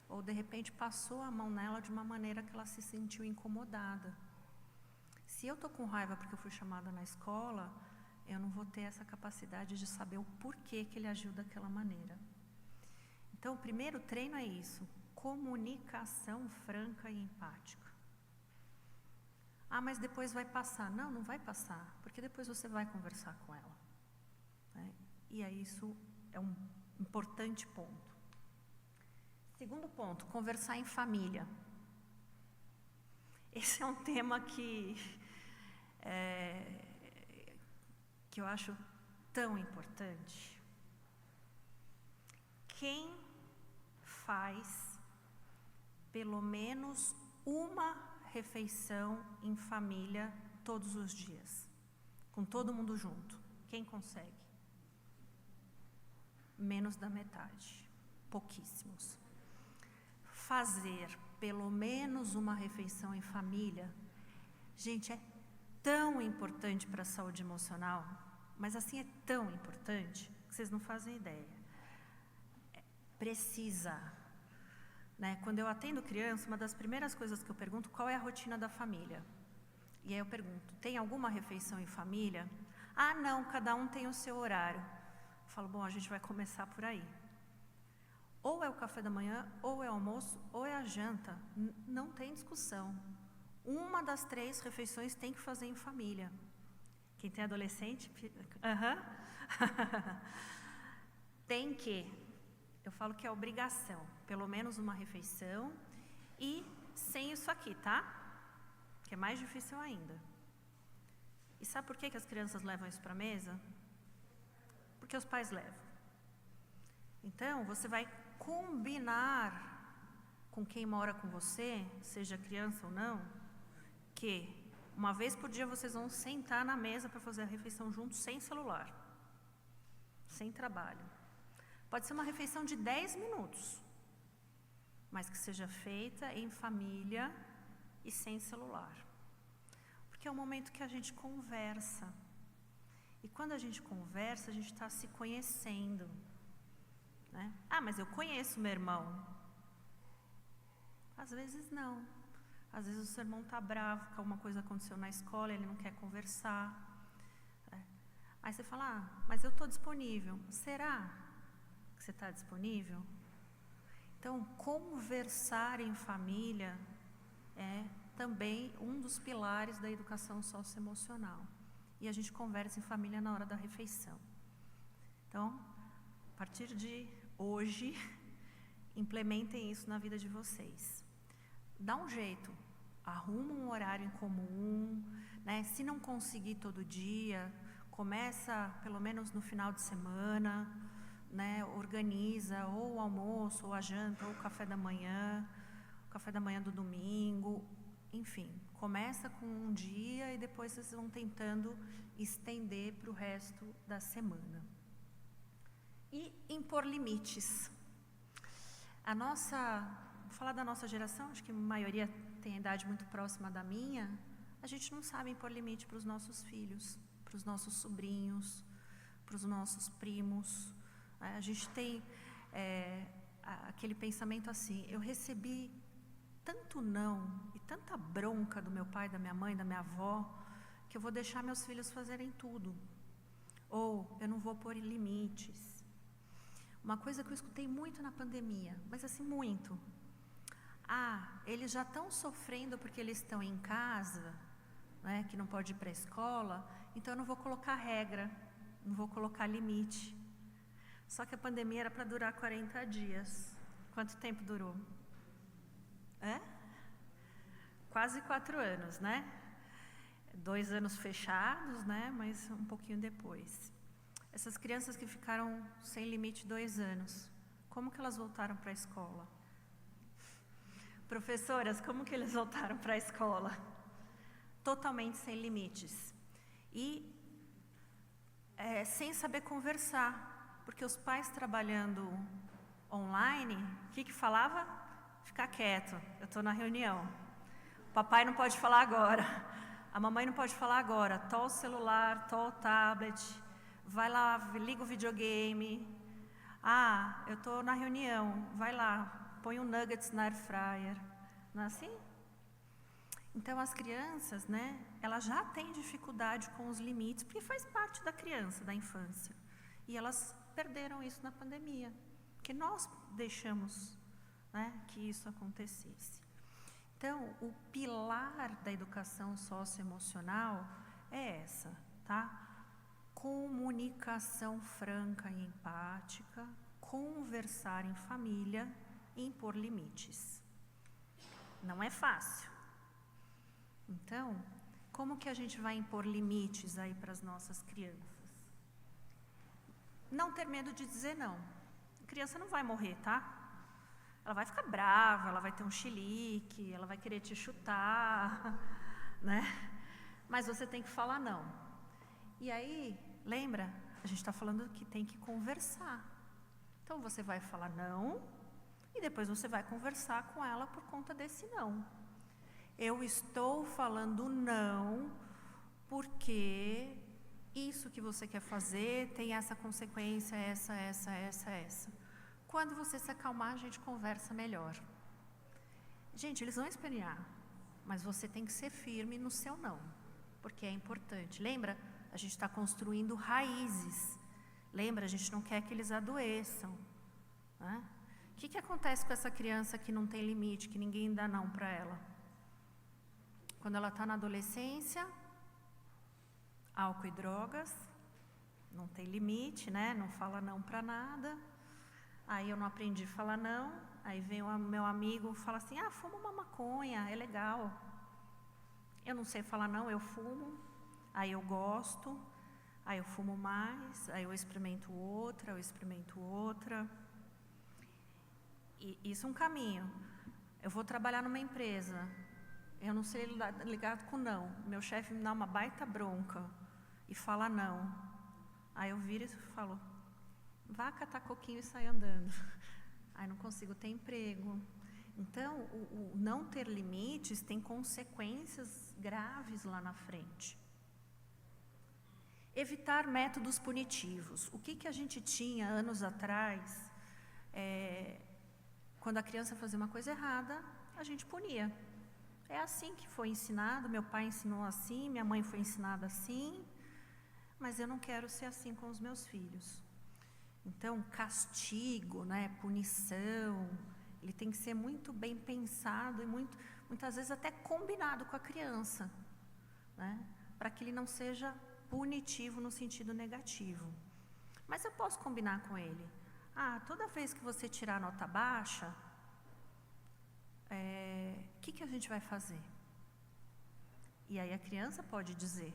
Ou de repente passou a mão nela de uma maneira que ela se sentiu incomodada. Se eu estou com raiva porque eu fui chamada na escola, eu não vou ter essa capacidade de saber o porquê que ele agiu daquela maneira. Então, o primeiro treino é isso: comunicação franca e empática. Ah, mas depois vai passar. Não, não vai passar, porque depois você vai conversar com ela. Né? E aí isso é um importante ponto. Segundo ponto, conversar em família. Esse é um tema que eu acho tão importante. Quem faz pelo menos uma refeição em família todos os dias, com todo mundo junto? Quem consegue? Menos da metade, pouquíssimos. Fazer pelo menos uma refeição em família, gente, é tão importante para a saúde emocional, mas assim é tão importante que vocês não fazem ideia. Precisa. Né? Quando eu atendo criança, uma das primeiras coisas que eu pergunto, qual é a rotina da família? E aí eu pergunto, tem alguma refeição em família? Ah, não, cada um tem o seu horário. Eu falo, bom, a gente vai começar por aí. Ou é o café da manhã, ou é o almoço, ou é a janta. Não tem discussão. Uma das 3 refeições tem que fazer em família. Quem tem adolescente? Tem que. Eu falo que é obrigação, pelo menos uma refeição, e sem isso aqui, tá? Que é mais difícil ainda. E sabe por que as crianças levam isso para a mesa? Porque os pais levam. Então, você vai combinar com quem mora com você, seja criança ou não, que uma vez por dia vocês vão sentar na mesa para fazer a refeição juntos, sem celular, sem trabalho. Pode ser uma refeição de 10 minutos, mas que seja feita em família e sem celular. Porque é o momento que a gente conversa. E quando a gente conversa, a gente está se conhecendo. Né? Ah, mas eu conheço meu irmão. Às vezes não. Às vezes o seu irmão está bravo, porque alguma coisa aconteceu na escola, ele não quer conversar. Aí você fala, ah, mas eu estou disponível. Será que você está disponível? Então, conversar em família é também um dos pilares da educação socioemocional. E a gente conversa em família na hora da refeição. Então, a partir de hoje, implementem isso na vida de vocês. Dá um jeito, arruma um horário em comum, né? Se não conseguir todo dia, começa pelo menos no final de semana, né? Organiza ou o almoço, ou a janta, ou o café da manhã do domingo, enfim, começa com um dia e depois vocês vão tentando estender para o resto da semana. E impor limites. Vou falar da nossa geração, acho que a maioria tem a idade muito próxima da minha, a gente não sabe impor limite para os nossos filhos, para os nossos sobrinhos, para os nossos primos. A gente tem aquele pensamento assim, eu recebi tanto não e tanta bronca do meu pai, da minha mãe, da minha avó, que eu vou deixar meus filhos fazerem tudo. Ou eu não vou pôr limites. Uma coisa que eu escutei muito na pandemia, mas assim, muito. Ah, eles já estão sofrendo porque eles estão em casa, né, que não pode ir para a escola, então eu não vou colocar regra, não vou colocar limite. Só que a pandemia era para durar 40 dias. Quanto tempo durou? Quase 4 anos, né? 2 anos fechados, né? Mas um pouquinho depois. Essas crianças que ficaram sem limite 2 anos, como que elas voltaram para a escola? Professoras, como que eles voltaram para a escola? totalmente sem limites. E sem saber conversar, porque os pais trabalhando online, o que falava? Ficar quieto, eu estou na reunião. O papai não pode falar agora, a mamãe não pode falar agora, tó o celular, tó o tablet, vai lá, liga o videogame. Ah, eu estou na reunião, vai lá, põe um nuggets na air fryer. Não é assim? Então, as crianças, né, elas já têm dificuldade com os limites, porque faz parte da criança, da infância. E elas perderam isso na pandemia, porque nós deixamos, né, que isso acontecesse. Então, o pilar da educação socioemocional é essa, tá? Comunicação franca e empática, conversar em família e impor limites. Não é fácil. Então, como que a gente vai impor limites aí para as nossas crianças? Não ter medo de dizer não. A criança não vai morrer, tá? Ela vai ficar brava, ela vai ter um chilique, ela vai querer te chutar, né? Mas você tem que falar não. E aí, lembra? A gente está falando que tem que conversar. Então, você vai falar não e depois você vai conversar com ela por conta desse não. Eu estou falando não porque isso que você quer fazer tem essa consequência, essa. Quando você se acalmar, a gente conversa melhor. Gente, eles vão espernear, mas você tem que ser firme no seu não, porque é importante. Lembra? A gente está construindo raízes. Lembra? A gente não quer que eles adoeçam, né? O que acontece com essa criança que não tem limite, que ninguém dá não para ela? Quando ela está na adolescência, álcool e drogas, não tem limite, né? Não fala não para nada. Aí eu não aprendi a falar não. Aí vem o meu amigo e fala assim, fuma uma maconha, é legal. Eu não sei falar não, eu fumo. Aí eu gosto, aí eu fumo mais, aí eu experimento outra. E isso é um caminho. Eu vou trabalhar numa empresa. Eu não sei lidar com não. Meu chefe me dá uma baita bronca e fala não. Aí eu viro e falo, vá catar coquinho e sai andando. Aí não consigo ter emprego. Então, o não ter limites tem consequências graves lá na frente. Evitar métodos punitivos. O que a gente tinha anos atrás, quando a criança fazia uma coisa errada, a gente punia. É assim que foi ensinado, meu pai ensinou assim, minha mãe foi ensinada assim, mas eu não quero ser assim com os meus filhos. Então, castigo, né, punição, ele tem que ser muito bem pensado e muitas vezes até combinado com a criança, né, para que ele não seja punitivo no sentido negativo. Mas eu posso combinar com ele. Toda vez que você tirar nota baixa, o que a gente vai fazer? E aí a criança pode dizer,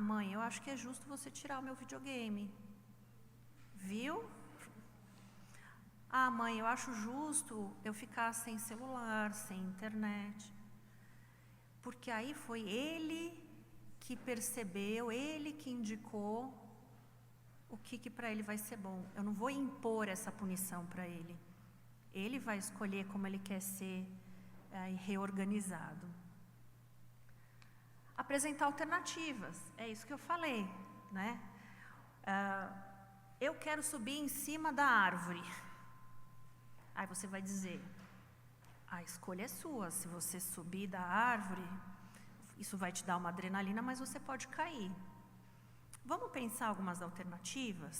mãe, eu acho que é justo você tirar o meu videogame. Viu? Mãe, eu acho justo eu ficar sem celular, sem internet. Porque aí foi ele que percebeu, ele que indicou o que para ele vai ser bom. Eu não vou impor essa punição para ele. Ele vai escolher como ele quer ser reorganizado. Apresentar alternativas, é isso que eu falei, né? Eu quero subir em cima da árvore. Aí você vai dizer, a escolha é sua, se você subir da árvore, isso vai te dar uma adrenalina, mas você pode cair. Vamos pensar algumas alternativas?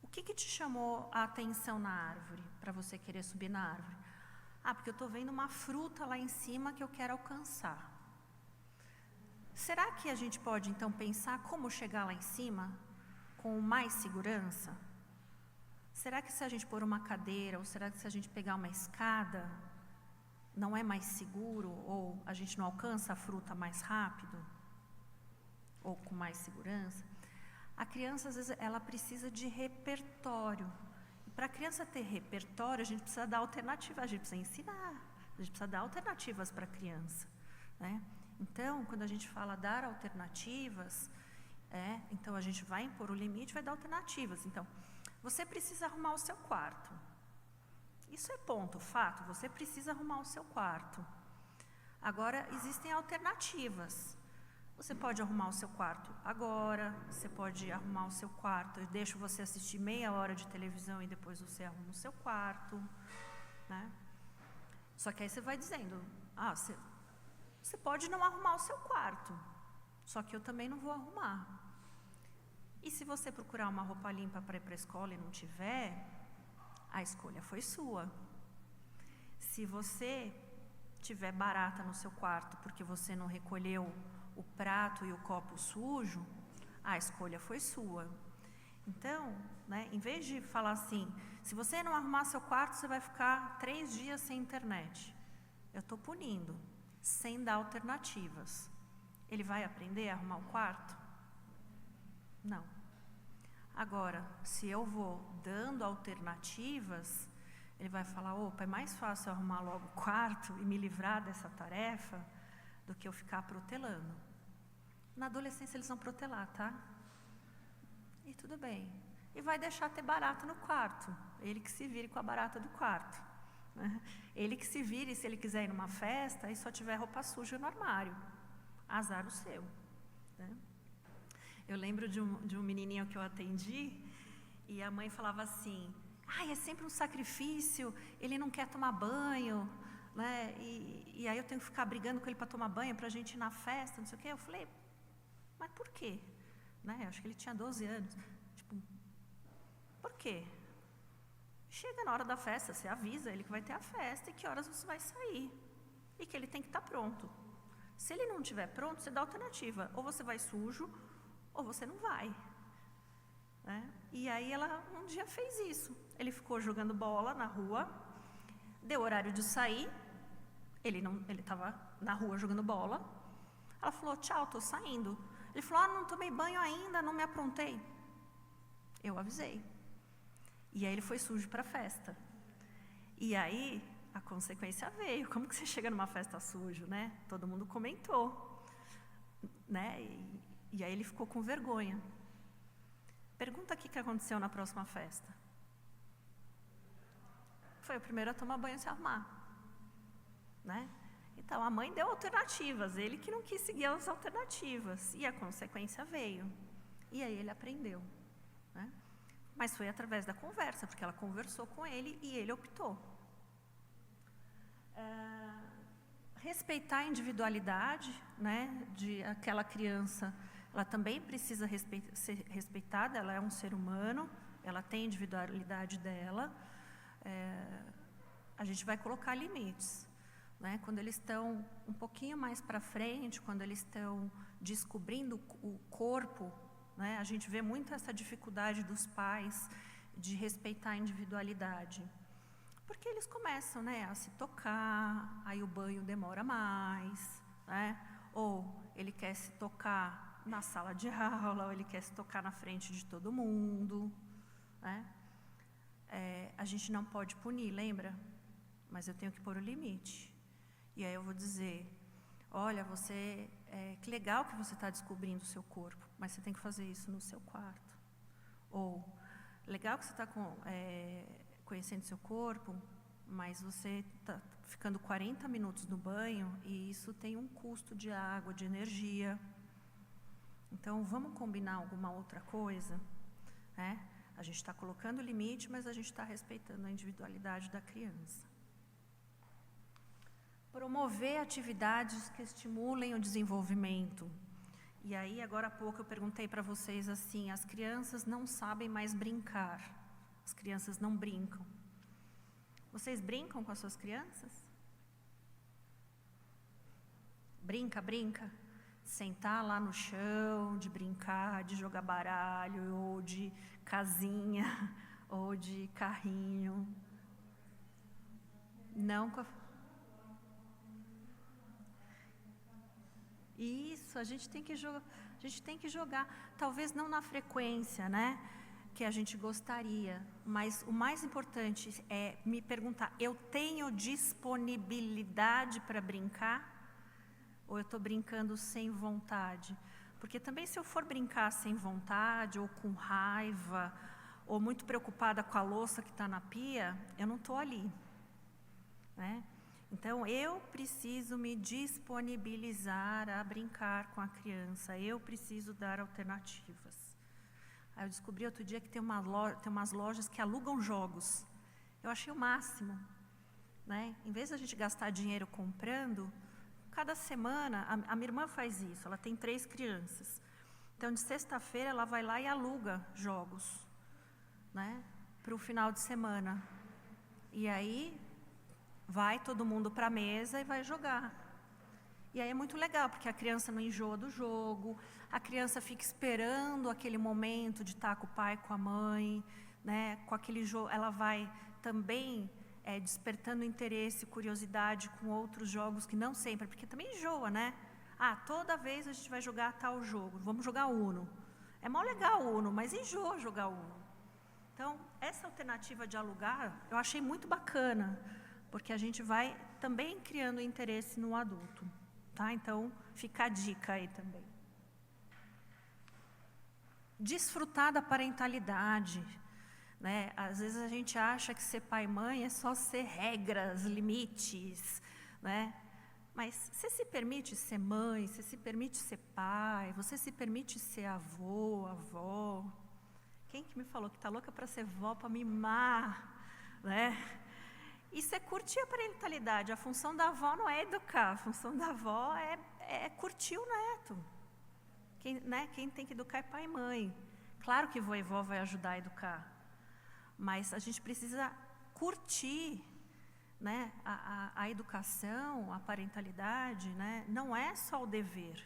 O que te chamou a atenção na árvore, para você querer subir na árvore? Porque eu estou vendo uma fruta lá em cima que eu quero alcançar. Será que a gente pode, então, pensar como chegar lá em cima com mais segurança? Será que se a gente pôr uma cadeira, ou será que se a gente pegar uma escada, não é mais seguro, ou a gente não alcança a fruta mais rápido, ou com mais segurança? A criança, às vezes, ela precisa de repertório. E para a criança ter repertório, a gente precisa dar alternativa, a gente precisa ensinar, a gente precisa dar alternativas para a criança, né? Então, quando a gente fala dar alternativas, então a gente vai impor o limite, vai dar alternativas. Então, você precisa arrumar o seu quarto. Isso é ponto, fato, você precisa arrumar o seu quarto. Agora, existem alternativas. Você pode arrumar o seu quarto agora, você pode arrumar o seu quarto, eu deixo você assistir meia hora de televisão e depois você arruma o seu quarto, né? Só que aí você vai dizendo, você pode não arrumar o seu quarto, só que eu também não vou arrumar. E se você procurar uma roupa limpa para ir para a escola e não tiver, a escolha foi sua. Se você tiver barata no seu quarto porque você não recolheu o prato e o copo sujo, a escolha foi sua. Então, em vez de falar assim, se você não arrumar seu quarto, você vai ficar 3 dias sem internet. Eu estou punindo, sem dar alternativas. Ele vai aprender a arrumar o quarto? Não. Agora, se eu vou dando alternativas, ele vai falar, opa, é mais fácil arrumar logo o quarto e me livrar dessa tarefa do que eu ficar protelando. Na adolescência eles vão protelar, tá? E tudo bem. E vai deixar ter barata no quarto. Ele que se vire com a barata do quarto. Né? Ele que se vire, se ele quiser ir numa festa e só tiver roupa suja no armário. Azar o seu. Né? Eu lembro de um menininho que eu atendi e a mãe falava assim, é sempre um sacrifício, ele não quer tomar banho, né? E aí eu tenho que ficar brigando com ele para tomar banho, para a gente ir na festa, não sei o quê. Eu falei, mas por quê? Né? Acho que ele tinha 12 anos. Por quê? Chega na hora da festa, você avisa ele que vai ter a festa e que horas você vai sair. E que ele tem que estar pronto. Se ele não estiver pronto, você dá alternativa. Ou você vai sujo, ou você não vai. Né? E aí ela um dia fez isso. Ele ficou jogando bola na rua, deu horário de sair, ele estava na rua jogando bola. Ela falou, tchau, estou saindo. Ele falou, não tomei banho ainda, não me aprontei. Eu avisei. E aí ele foi sujo para a festa. E aí a consequência veio. Como que você chega numa festa sujo, né? Todo mundo comentou. Né? E aí ele ficou com vergonha. Pergunta o que aconteceu na próxima festa. Foi o primeiro a tomar banho e se arrumar. Né? Então, a mãe deu alternativas, ele que não quis seguir as alternativas, e a consequência veio. E aí ele aprendeu. Né? Mas foi através da conversa, porque ela conversou com ele e ele optou. Respeitar a individualidade, né, de aquela criança, ela também precisa ser respeitada, ela é um ser humano, ela tem a individualidade dela. A gente vai colocar limites. Né? Quando eles estão um pouquinho mais para frente, quando eles estão descobrindo o corpo, né? A gente vê muito essa dificuldade dos pais de respeitar a individualidade. Porque eles começam, né, a se tocar, aí o banho demora mais, né? Ou ele quer se tocar na sala de aula, ou ele quer se tocar na frente de todo mundo. Né? A gente não pode punir, lembra? Mas eu tenho que pôr o limite. E aí eu vou dizer, olha, que legal que você está descobrindo o seu corpo, mas você tem que fazer isso no seu quarto. Ou, legal que você está conhecendo o seu corpo, mas você está ficando 40 minutos no banho e isso tem um custo de água, de energia. Então, vamos combinar alguma outra coisa? Né? A gente está colocando limite, mas a gente está respeitando a individualidade da criança. Promover atividades que estimulem o desenvolvimento. E aí, agora há pouco, eu perguntei para vocês assim, as crianças não sabem mais brincar. As crianças não brincam. Vocês brincam com as suas crianças? Brinca. Sentar lá no chão, de brincar, de jogar baralho, ou de casinha, ou de carrinho. Não com a... Isso, a gente tem que jogar, talvez não na frequência, né, que a gente gostaria, mas o mais importante é me perguntar, eu tenho disponibilidade para brincar? ou eu estou brincando sem vontade? Porque também se eu for brincar sem vontade, ou com raiva, ou muito preocupada com a louça que está na pia, eu não estou ali, né? Então, eu preciso me disponibilizar a brincar com a criança, eu preciso dar alternativas. Aí eu descobri outro dia que tem umas lojas que alugam jogos. Eu achei o máximo, né? Em vez de a gente gastar dinheiro comprando, cada semana, a minha irmã faz isso, ela tem 3 crianças. Então, de sexta-feira, ela vai lá e aluga jogos, né, para o final de semana. E aí, vai todo mundo para a mesa e vai jogar. E aí é muito legal, porque a criança não enjoa do jogo, a criança fica esperando aquele momento de estar com o pai, com a mãe, né, com aquele jogo, ela vai também despertando interesse, curiosidade com outros jogos que não sempre, porque também enjoa, né? Toda vez a gente vai jogar tal jogo, vamos jogar Uno. É mó legal o Uno, mas enjoa jogar Uno. Então, essa alternativa de alugar, eu achei muito bacana, porque a gente vai também criando interesse no adulto, tá? Então, fica a dica aí também. Desfrutar da parentalidade, né? Às vezes a gente acha que ser pai e mãe é só ser regras, limites, né? Mas você se permite ser mãe, você se permite ser pai, você se permite ser avô, avó. Quem que me falou que está louca para ser vó, para mimar, né? Isso é curtir a parentalidade. A função da avó não é educar, a função da avó é curtir o neto. Quem tem que educar é pai e mãe. Claro que vó e vó vai ajudar a educar, mas a gente precisa curtir, né, a educação, a parentalidade, né? Não é só o dever.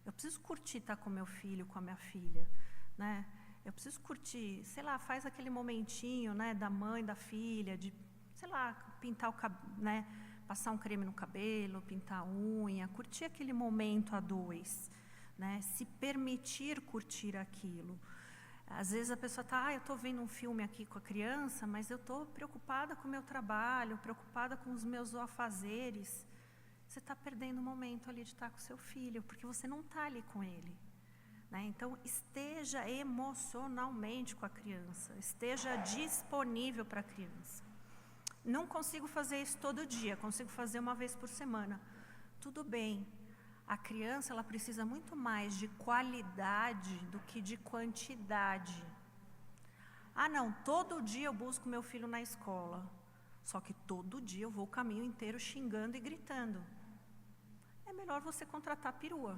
Eu preciso curtir estar com meu filho, com a minha filha, né? Eu preciso curtir, sei lá, faz aquele momentinho, né, da mãe, da filha, de, sei lá, pintar o cabelo, né, passar um creme no cabelo, pintar a unha, curtir aquele momento a 2, né? Se permitir curtir aquilo. Às vezes a pessoa está, eu estou vendo um filme aqui com a criança, mas eu estou preocupada com o meu trabalho, preocupada com os meus afazeres. Você está perdendo o momento ali de estar com o seu filho, porque você não está ali com ele, né? Então, esteja emocionalmente com a criança, esteja disponível para a criança. Não consigo fazer isso todo dia, consigo fazer uma vez por semana. Tudo bem. A criança, ela precisa muito mais de qualidade do que de quantidade. Não, todo dia eu busco meu filho na escola. Só que todo dia eu vou o caminho inteiro xingando e gritando. É melhor você contratar perua.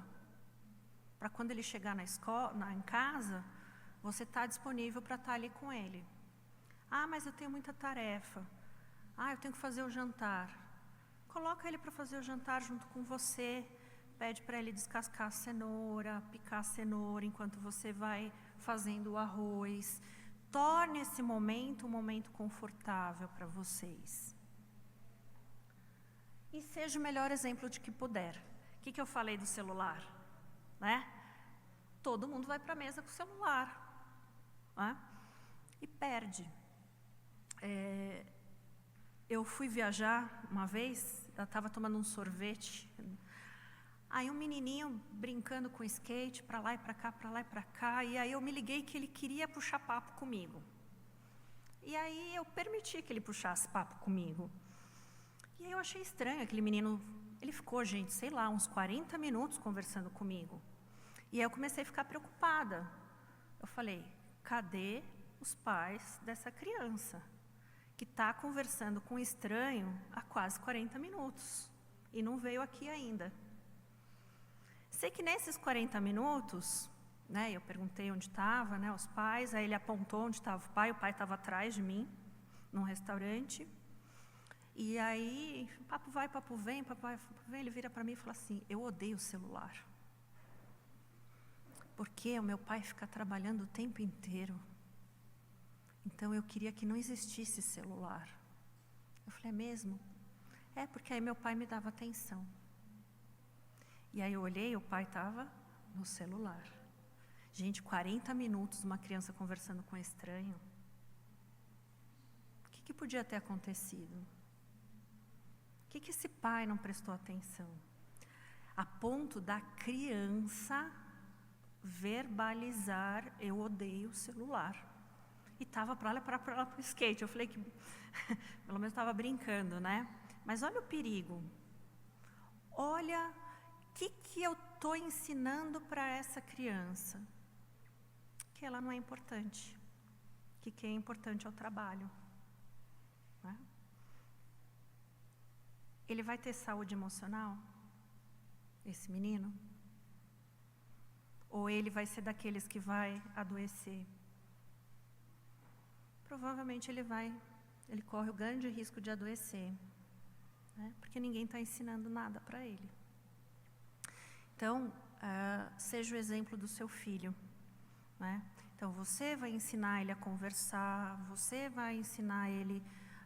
Para quando ele chegar na escola, em casa, você está disponível para estar ali com ele. Mas eu tenho muita tarefa. Eu tenho que fazer o jantar. Coloca ele para fazer o jantar junto com você. Pede para ele descascar a cenoura, picar a cenoura enquanto você vai fazendo o arroz. Torne esse momento um momento confortável para vocês. E seja o melhor exemplo de que puder. O que eu falei do celular? Né? Todo mundo vai para a mesa com o celular, né? E perde. Eu fui viajar uma vez, eu estava tomando um sorvete. Aí um menininho brincando com skate, para lá e para cá, para lá e para cá, e aí eu me liguei que ele queria puxar papo comigo. E aí eu permiti que ele puxasse papo comigo. E aí eu achei estranho, aquele menino, ele ficou, gente, sei lá, uns 40 minutos conversando comigo. E aí eu comecei a ficar preocupada. Eu falei, cadê os pais dessa criança que está conversando com um estranho há quase 40 minutos e não veio aqui ainda? Sei que nesses 40 minutos, né, eu perguntei onde estava, né, os pais, aí ele apontou onde estava o pai estava atrás de mim, num restaurante. E aí, papo vai, papo vem, ele vira para mim e fala assim, eu odeio o celular. Porque o meu pai fica trabalhando o tempo inteiro. Então eu queria que não existisse celular. Eu falei, é mesmo? Porque aí meu pai me dava atenção. E aí eu olhei, o pai estava no celular. Gente, 40 minutos uma criança conversando com um estranho. O que podia ter acontecido? O que esse pai não prestou atenção? a ponto da criança verbalizar: eu odeio o celular. E estava para lá para o skate. Eu falei que pelo menos estava brincando, né? Mas olha o perigo. Olha o que eu estou ensinando para essa criança. Que ela não é importante. Que quem é importante é o trabalho. Né? Ele vai ter saúde emocional? Esse menino? Ou ele vai ser daqueles que vai adoecer? Provavelmente ele corre o grande risco de adoecer, né? Porque ninguém está ensinando nada para ele. Então, seja o exemplo do seu filho, né? Então, você vai ensinar ele a conversar, você vai ensinar ele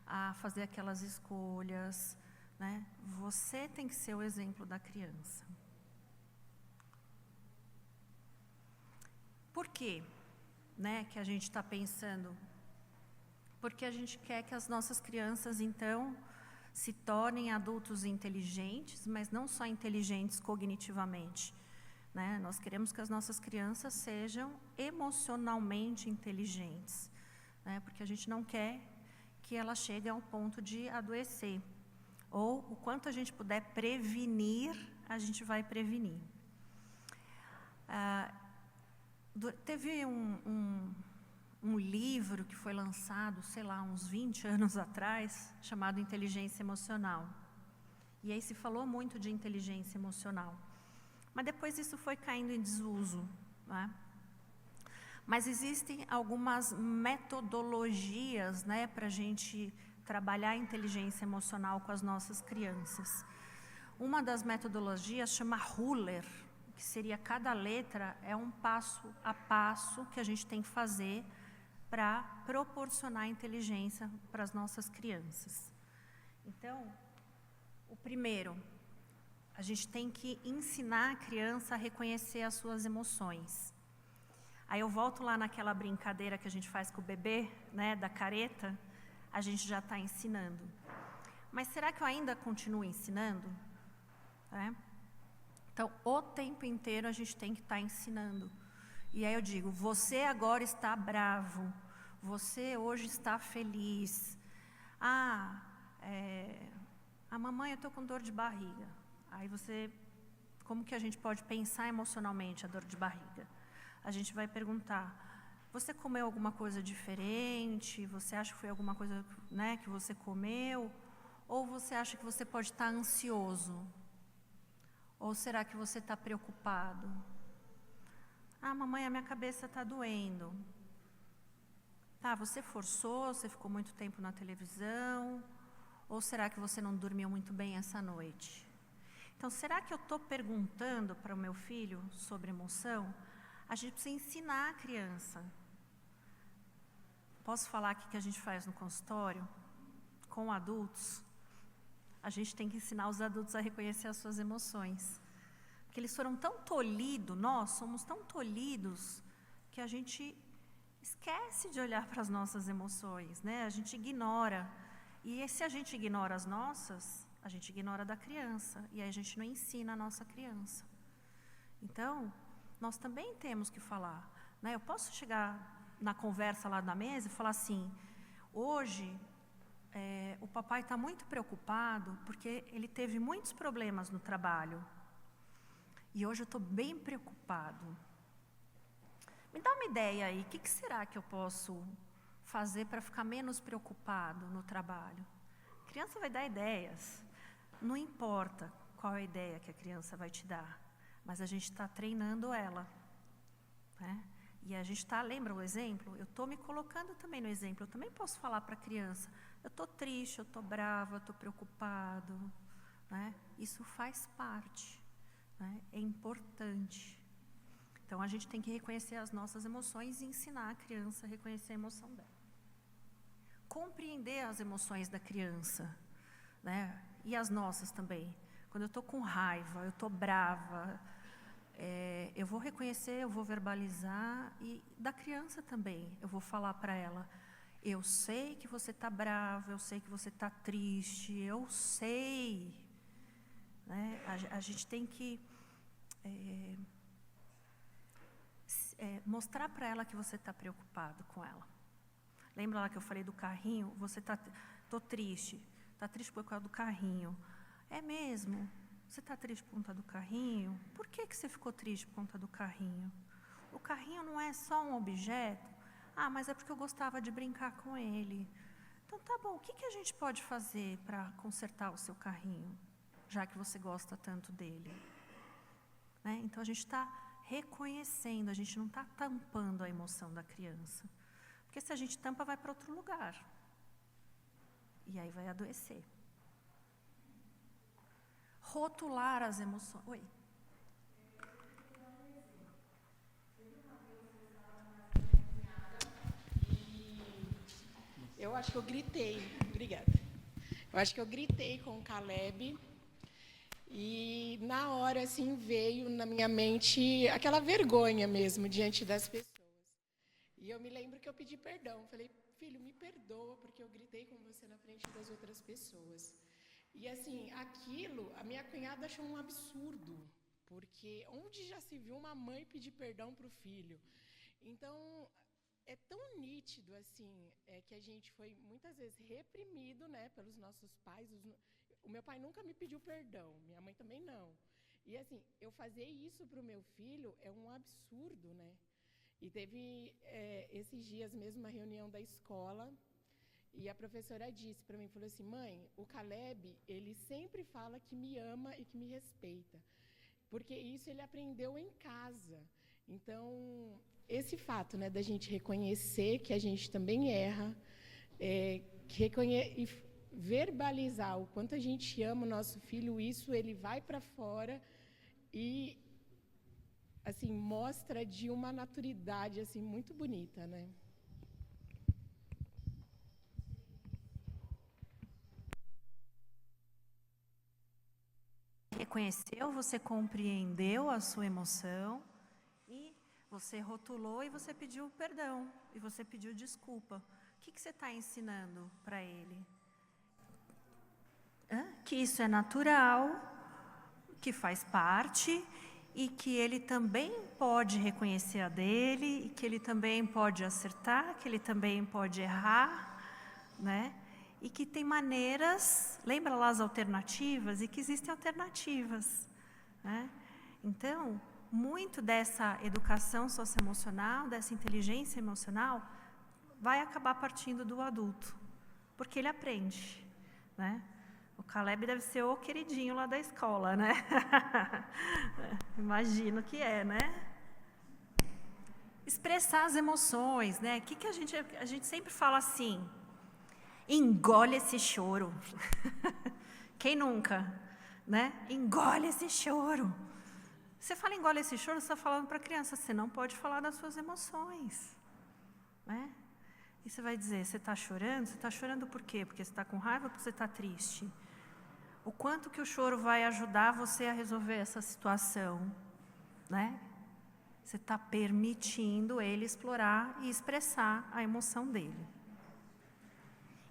a fazer aquelas escolhas, né? Você tem que ser o exemplo da criança. Por quê, né, que a gente está pensando? Porque a gente quer que as nossas crianças, então, se tornem adultos inteligentes, mas não só inteligentes cognitivamente, né? Nós queremos que as nossas crianças sejam emocionalmente inteligentes, né? Porque a gente não quer que elas cheguem ao ponto de adoecer. Ou o quanto a gente puder prevenir, a gente vai prevenir. Teve um livro que foi lançado, sei lá, uns 20 anos atrás, chamado Inteligência Emocional. E aí se falou muito de inteligência emocional. Mas depois isso foi caindo em desuso, né? Mas existem algumas metodologias, né, para a gente trabalhar a inteligência emocional com as nossas crianças. Uma das metodologias chama Ruler, que seria cada letra é um passo a passo que a gente tem que fazer para proporcionar inteligência para as nossas crianças. Então, o primeiro, a gente tem que ensinar a criança a reconhecer as suas emoções. Aí eu volto lá naquela brincadeira que a gente faz com o bebê, né, da careta, a gente já está ensinando. Mas será que eu ainda continuo ensinando? Então, o tempo inteiro a gente tem que estar ensinando. E aí eu digo, você agora está bravo, você hoje está feliz. A mamãe, eu estou com dor de barriga. Aí como que a gente pode pensar emocionalmente a dor de barriga? A gente vai perguntar, você comeu alguma coisa diferente? Você acha que foi alguma coisa, né, que você comeu? Ou você acha que você pode estar ansioso? Ou será que você está preocupado? Mamãe, a minha cabeça está doendo. Tá, você forçou, você ficou muito tempo na televisão? Ou será que você não dormiu muito bem essa noite? Então, será que eu estou perguntando para o meu filho sobre emoção? A gente precisa ensinar a criança. Posso falar aqui que a gente faz no consultório? Com adultos? A gente tem que ensinar os adultos a reconhecer as suas emoções. Porque eles foram tão tolhidos, nós somos tão tolhidos, que a gente esquece de olhar para as nossas emoções, né? A gente ignora. E se a gente ignora as nossas, a gente ignora da criança. E aí a gente não ensina a nossa criança. Então, nós também temos que falar, né? Eu posso chegar na conversa lá na mesa e falar assim, hoje o papai está muito preocupado porque ele teve muitos problemas no trabalho. E hoje eu estou bem preocupado. Me dá uma ideia aí, o que será que eu posso fazer para ficar menos preocupado no trabalho? A criança vai dar ideias. Não importa qual é a ideia que a criança vai te dar, mas a gente está treinando ela, né? E a gente está, lembra o exemplo? Eu estou me colocando também no exemplo. Eu também posso falar para a criança, eu estou triste, eu estou brava, eu estou preocupado, né? Isso faz parte, né? É importante. Então, a gente tem que reconhecer as nossas emoções e ensinar a criança a reconhecer a emoção dela. Compreender as emoções da criança, né? E as nossas também. Quando eu estou com raiva, eu estou brava, eu vou reconhecer, eu vou verbalizar, e da criança também, eu vou falar para ela, eu sei que você está brava, eu sei que você está triste, eu sei, né? A gente tem que mostrar para ela que você está preocupado com ela. Lembra lá que eu falei do carrinho? Você tô triste. Está triste por causa do carrinho. É mesmo? Você está triste por conta do carrinho? Por que você ficou triste por conta do carrinho? O carrinho não é só um objeto? Ah, mas é porque eu gostava de brincar com ele. Então tá bom, o que a gente pode fazer para consertar o seu carrinho, já que você gosta tanto dele? Né? Então a gente está reconhecendo, a gente não está tampando a emoção da criança. Porque se a gente tampa, vai para outro lugar. E aí vai adoecer. Rotular as emoções. Oi. Eu acho que eu gritei, obrigada. Eu acho que eu gritei com o Caleb e na hora assim veio na minha mente aquela vergonha mesmo diante das pessoas. E eu me lembro que eu pedi perdão, falei: filho, me perdoa porque eu gritei com você na frente das outras pessoas. E assim, aquilo, a minha cunhada achou um absurdo, porque onde já se viu uma mãe pedir perdão para o filho? Então, é tão nítido assim, que a gente foi muitas vezes reprimido, né, pelos nossos pais. O meu pai nunca me pediu perdão, minha mãe também não. E assim, eu fazer isso para o meu filho é um absurdo, né? E teve esses dias mesmo uma reunião da escola e a professora disse para mim, falou assim: mãe, o Caleb, ele sempre fala que me ama e que me respeita, porque isso ele aprendeu em casa. Então, esse fato, né, da gente reconhecer que a gente também erra, e verbalizar o quanto a gente ama o nosso filho, isso ele vai para fora e assim mostra de uma naturalidade assim muito bonita, né? Reconheceu, você compreendeu a sua emoção e você rotulou e você pediu perdão e você pediu desculpa. O que você está ensinando para ele? Que isso é natural, que faz parte e que ele também pode reconhecer a dele, e que ele também pode acertar, que ele também pode errar, né? E que tem maneiras, lembra lá as alternativas, e que existem alternativas, né? Então, muito dessa educação socioemocional, dessa inteligência emocional, vai acabar partindo do adulto, porque ele aprende, né? O Caleb deve ser o queridinho lá da escola, né? Imagino que é, né? Expressar as emoções, né? Que a gente sempre fala assim: engole esse choro. Quem nunca, né? Engole esse choro. Você fala engole esse choro, você está falando para a criança, você não pode falar das suas emoções, né? E você vai dizer, você está chorando por quê? Porque você está com raiva ou porque você está triste? O quanto que o choro vai ajudar você a resolver essa situação, né? Você está permitindo ele explorar e expressar a emoção dele.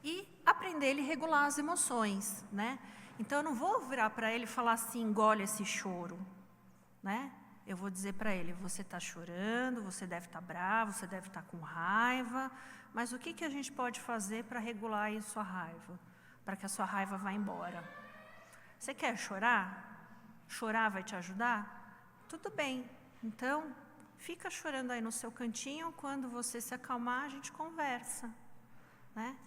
E aprender ele a regular as emoções, né? Então, eu não vou virar para ele e falar assim, engole esse choro, né? Eu vou dizer para ele, você está chorando, você deve estar bravo, você deve estar com raiva, mas o que a gente pode fazer para regular a sua raiva? Para que a sua raiva vá embora? Você quer chorar? Chorar vai te ajudar? Tudo bem, então fica chorando aí no seu cantinho, quando você se acalmar a gente conversa, né?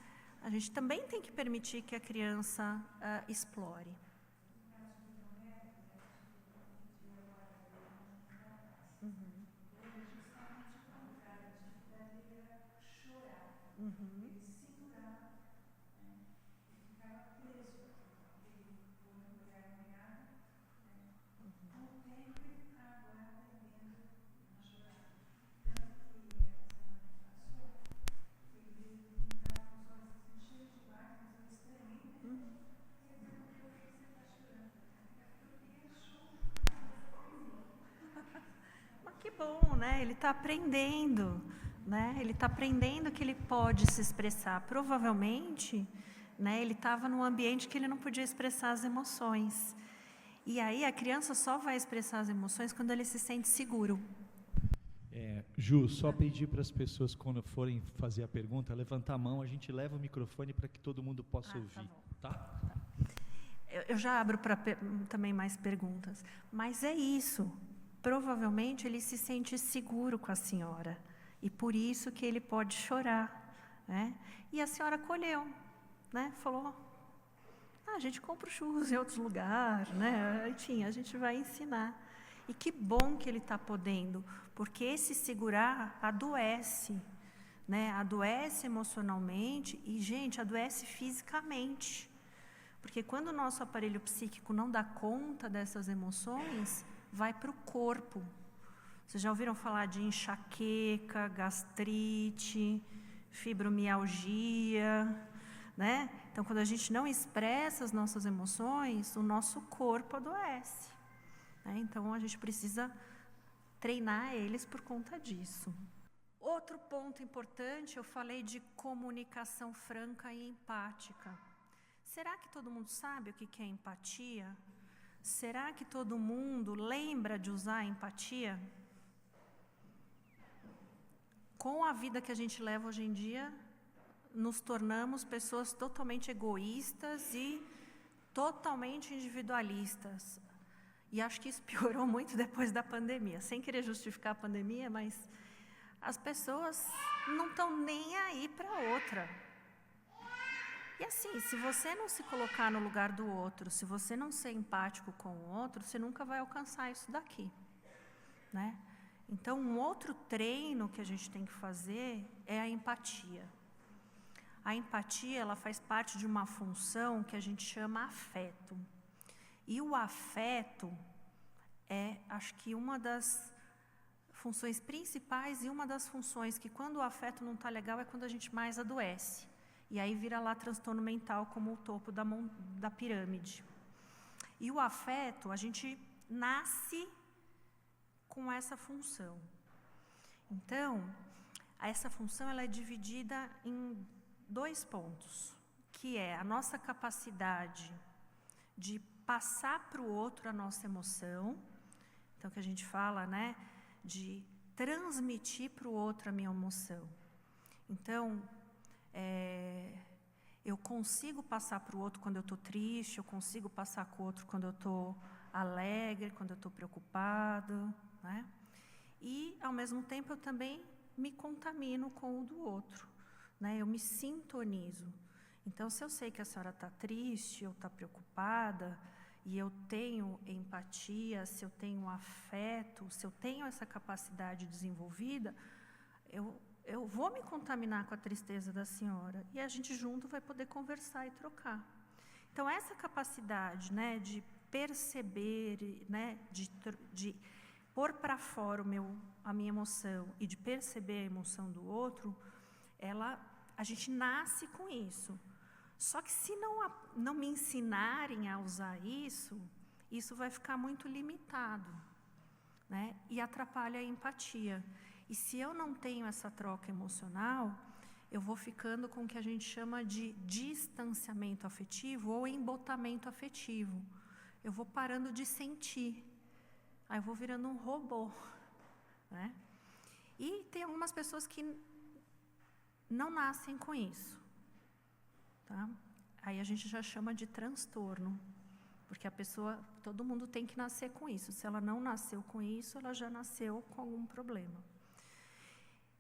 A gente também tem que permitir que a criança explore. Que bom, né? Ele está aprendendo, né? Ele está aprendendo que ele pode se expressar. Provavelmente, né? Ele estava num ambiente que ele não podia expressar as emoções. E aí a criança só vai expressar as emoções quando ele se sente seguro. Ju, só pedir para as pessoas, quando forem fazer a pergunta, levantar a mão, a gente leva o microfone para que todo mundo possa ouvir. Tá? Eu já abro para também mais perguntas. Mas é isso. Provavelmente ele se sente seguro com a senhora. E por isso que ele pode chorar. Né? E a senhora acolheu. Né? Falou, a gente compra churros em outros lugares. Né? Enfim, a gente vai ensinar. E que bom que ele está podendo, porque esse segurar adoece, né? Adoece emocionalmente e, gente, adoece fisicamente. Porque quando o nosso aparelho psíquico não dá conta dessas emoções, vai para o corpo. Vocês já ouviram falar de enxaqueca, gastrite, fibromialgia, né? Então, quando a gente não expressa as nossas emoções, o nosso corpo adoece. Então, a gente precisa treinar eles por conta disso. Outro ponto importante, eu falei de comunicação franca e empática. Será que todo mundo sabe o que é empatia? Será que todo mundo lembra de usar a empatia? Com a vida que a gente leva hoje em dia, nos tornamos pessoas totalmente egoístas e totalmente individualistas. E acho que isso piorou muito depois da pandemia. Sem querer justificar a pandemia, mas as pessoas não estão nem aí para outra. E assim, se você não se colocar no lugar do outro, se você não ser empático com o outro, você nunca vai alcançar isso daqui. Né? Então, um outro treino que a gente tem que fazer é a empatia. A empatia, ela faz parte de uma função que a gente chama afeto. E o afeto é, acho que, uma das funções principais e uma das funções que, quando o afeto não está legal, é quando a gente mais adoece. E aí vira lá transtorno mental como o topo da pirâmide. E o afeto, a gente nasce com essa função. Então, essa função ela é dividida em 2 pontos, que é a nossa capacidade de passar para o outro a nossa emoção, então que a gente fala, né, de transmitir para o outro a minha emoção. Então, eu consigo passar para o outro quando eu estou triste, eu consigo passar com o outro quando eu estou alegre, quando eu estou preocupado, né? E, ao mesmo tempo, eu também me contamino com o do outro, né? Eu me sintonizo. Então, se eu sei que a senhora está triste ou está preocupada, e eu tenho empatia, se eu tenho afeto, se eu tenho essa capacidade desenvolvida, eu vou me contaminar com a tristeza da senhora, e a gente junto vai poder conversar e trocar. Então, essa capacidade, né, de perceber, né, de pôr para fora a minha emoção e de perceber a emoção do outro, a gente nasce com isso. Só que se não me ensinarem a usar isso vai ficar muito limitado, né? E atrapalha a empatia. E se eu não tenho essa troca emocional, eu vou ficando com o que a gente chama de distanciamento afetivo ou embotamento afetivo. Eu vou parando de sentir. Aí eu vou virando um robô, né? E tem algumas pessoas que não nascem com isso. Tá? Aí a gente já chama de transtorno, porque a pessoa, todo mundo tem que nascer com isso. Se ela não nasceu com isso, ela já nasceu com algum problema.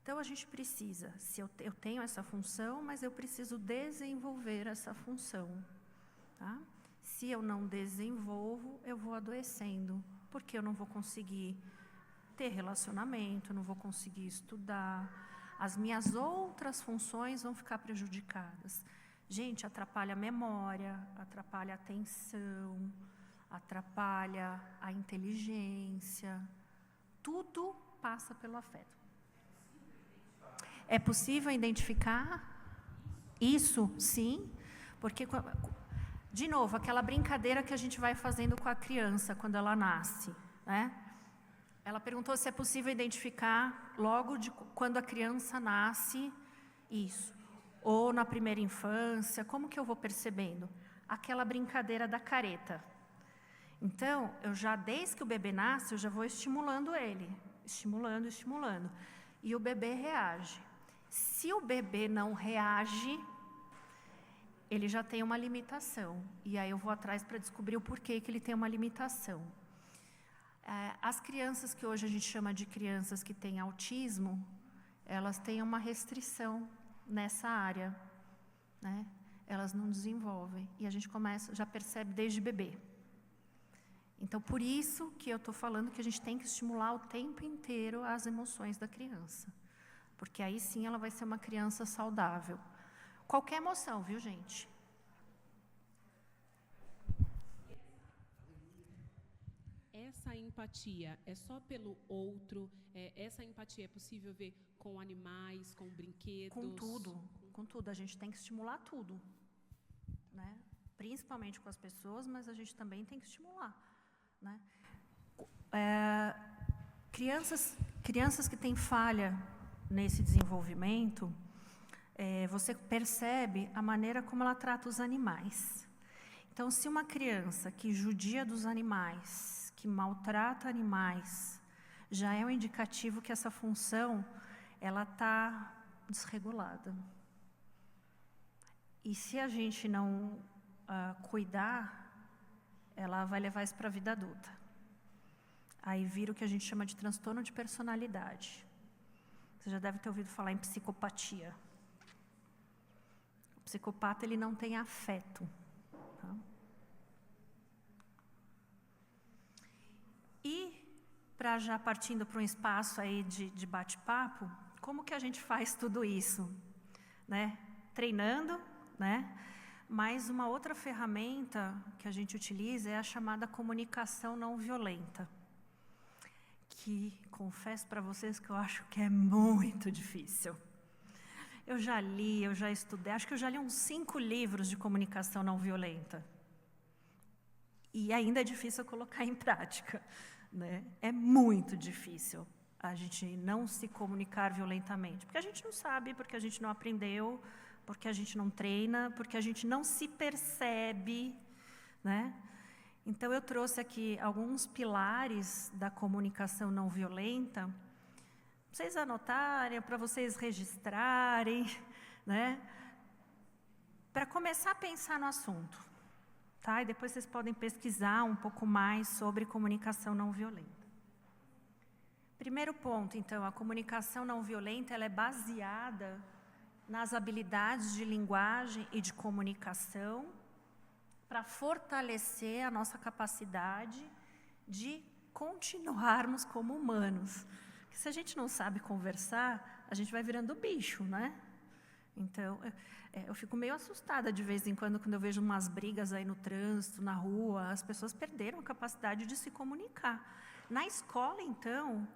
Então a gente precisa, se eu tenho essa função, mas eu preciso desenvolver essa função. Tá? Se eu não desenvolvo, eu vou adoecendo, porque eu não vou conseguir ter relacionamento, não vou conseguir estudar, as minhas outras funções vão ficar prejudicadas. Gente, atrapalha a memória, atrapalha a atenção, atrapalha a inteligência. Tudo passa pelo afeto. É possível identificar isso? Sim. Porque, de novo, aquela brincadeira que a gente vai fazendo com a criança quando ela nasce, né? Ela perguntou se é possível identificar logo quando a criança nasce isso. Ou na primeira infância, como que eu vou percebendo? Aquela brincadeira da careta. Então, desde que o bebê nasce, eu já vou estimulando ele, estimulando, e o bebê reage. Se o bebê não reage, ele já tem uma limitação, e aí eu vou atrás para descobrir o porquê que ele tem uma limitação. As crianças que hoje a gente chama de crianças que têm autismo, elas têm uma restrição nessa área, né? Elas não desenvolvem, e a gente já percebe desde bebê. Então, por isso que eu estou falando que a gente tem que estimular o tempo inteiro as emoções da criança, porque aí sim ela vai ser uma criança saudável. Qualquer emoção, viu, gente? Essa empatia é só pelo outro? Essa empatia é possível ver com animais, com brinquedos? Com tudo. A gente tem que estimular tudo, né? Principalmente com as pessoas, mas a gente também tem que estimular, né? Crianças que têm falha nesse desenvolvimento, você percebe a maneira como ela trata os animais. Então, se uma criança que judia dos animais, que maltrata animais, já é um indicativo que essa função ela está desregulada. E se a gente não cuidar, ela vai levar isso para a vida adulta. Aí vira o que a gente chama de transtorno de personalidade. Você já deve ter ouvido falar em psicopatia. O psicopata, ele não tem afeto. Tá? E, já partindo para um espaço aí de bate-papo, como que a gente faz tudo isso? Né? Treinando, né? Mas uma outra ferramenta que a gente utiliza é a chamada comunicação não violenta, que confesso para vocês que eu acho que é muito difícil. Eu já li, eu já estudei, acho que eu já li uns 5 livros de comunicação não violenta. E ainda é difícil colocar em prática, né? É muito difícil a gente não se comunicar violentamente, porque a gente não sabe, porque a gente não aprendeu, porque a gente não treina, porque a gente não se percebe, né? Então, eu trouxe aqui alguns pilares da comunicação não violenta, para vocês anotarem, para vocês registrarem, né? Para começar a pensar no assunto, tá? E depois vocês podem pesquisar um pouco mais sobre comunicação não violenta. Primeiro ponto, então, a comunicação não violenta, ela é baseada nas habilidades de linguagem e de comunicação para fortalecer a nossa capacidade de continuarmos como humanos. Porque se a gente não sabe conversar, a gente vai virando bicho, né? Então, eu fico meio assustada de vez em quando eu vejo umas brigas aí no trânsito, na rua, as pessoas perderam a capacidade de se comunicar. Na escola, então...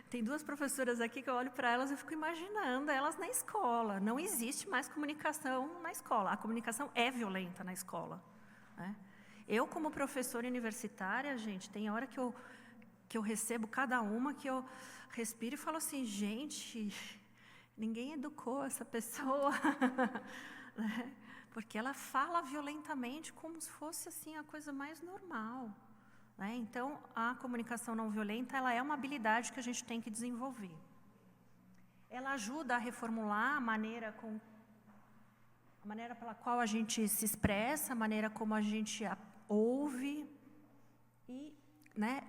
Tem 2 professoras aqui que eu olho para elas e fico imaginando elas na escola. Não existe mais comunicação na escola. A comunicação é violenta na escola, né? Eu, como professora universitária, gente, tem hora que eu recebo cada uma que eu respiro e falo assim, gente, ninguém educou essa pessoa, né? Porque ela fala violentamente como se fosse assim a coisa mais normal. Então, a comunicação não violenta, ela é uma habilidade que a gente tem que desenvolver. Ela ajuda a reformular a maneira pela qual a gente se expressa, a maneira como a gente ouve. E, né,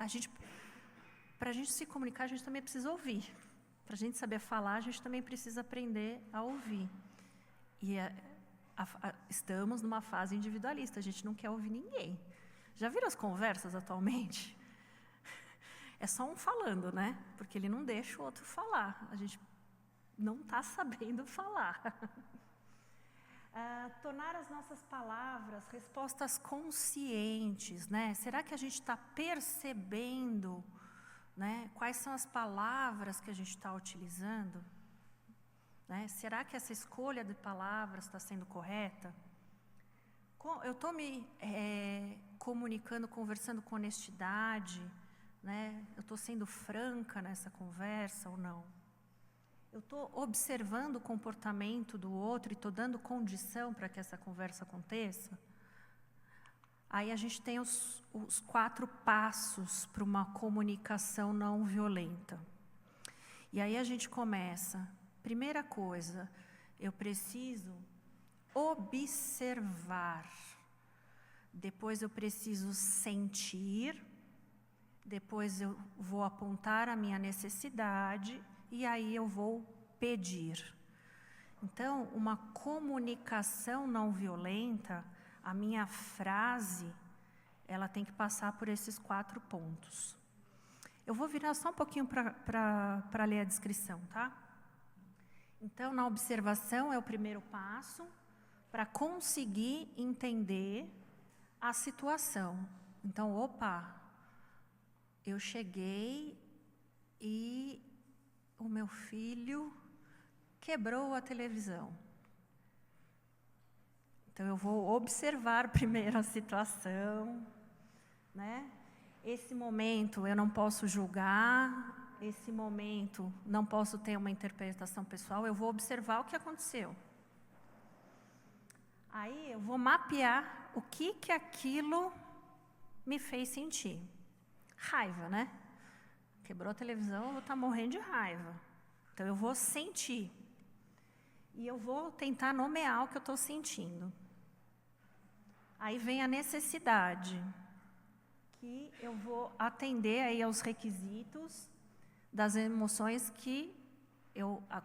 para a gente se comunicar, a gente também precisa ouvir. Para a gente saber falar, a gente também precisa aprender a ouvir. E estamos numa fase individualista, a gente não quer ouvir ninguém. Já viram as conversas atualmente? É só um falando, né? Porque ele não deixa o outro falar. A gente não está sabendo falar. Tornar as nossas palavras respostas conscientes, né? Será que a gente está percebendo, né, quais são as palavras que a gente está utilizando? Né? Será que essa escolha de palavras está sendo correta? Eu estou me comunicando, conversando com honestidade, né? Eu estou sendo franca nessa conversa ou não? Eu estou observando o comportamento do outro e estou dando condição para que essa conversa aconteça? Aí a gente tem os 4 passos para uma comunicação não violenta. E aí a gente começa. Primeira coisa, eu preciso observar. Depois eu preciso sentir. Depois eu vou apontar a minha necessidade. E aí eu vou pedir. Então, uma comunicação não violenta, a minha frase, ela tem que passar por esses 4 pontos. Eu vou virar só um pouquinho para ler a descrição, tá? Então, na observação é o primeiro passo para conseguir entender a situação. Então, opa, eu cheguei e o meu filho quebrou a televisão. Então, eu vou observar primeiro a situação, né? Esse momento eu não posso julgar, esse momento não posso ter uma interpretação pessoal, eu vou observar o que aconteceu. Aí eu vou mapear o que aquilo me fez sentir. Raiva, né? Quebrou a televisão, eu vou estar morrendo de raiva. Então eu vou sentir. E eu vou tentar nomear o que eu estou sentindo. Aí vem a necessidade, que eu vou atender aí aos requisitos das emoções que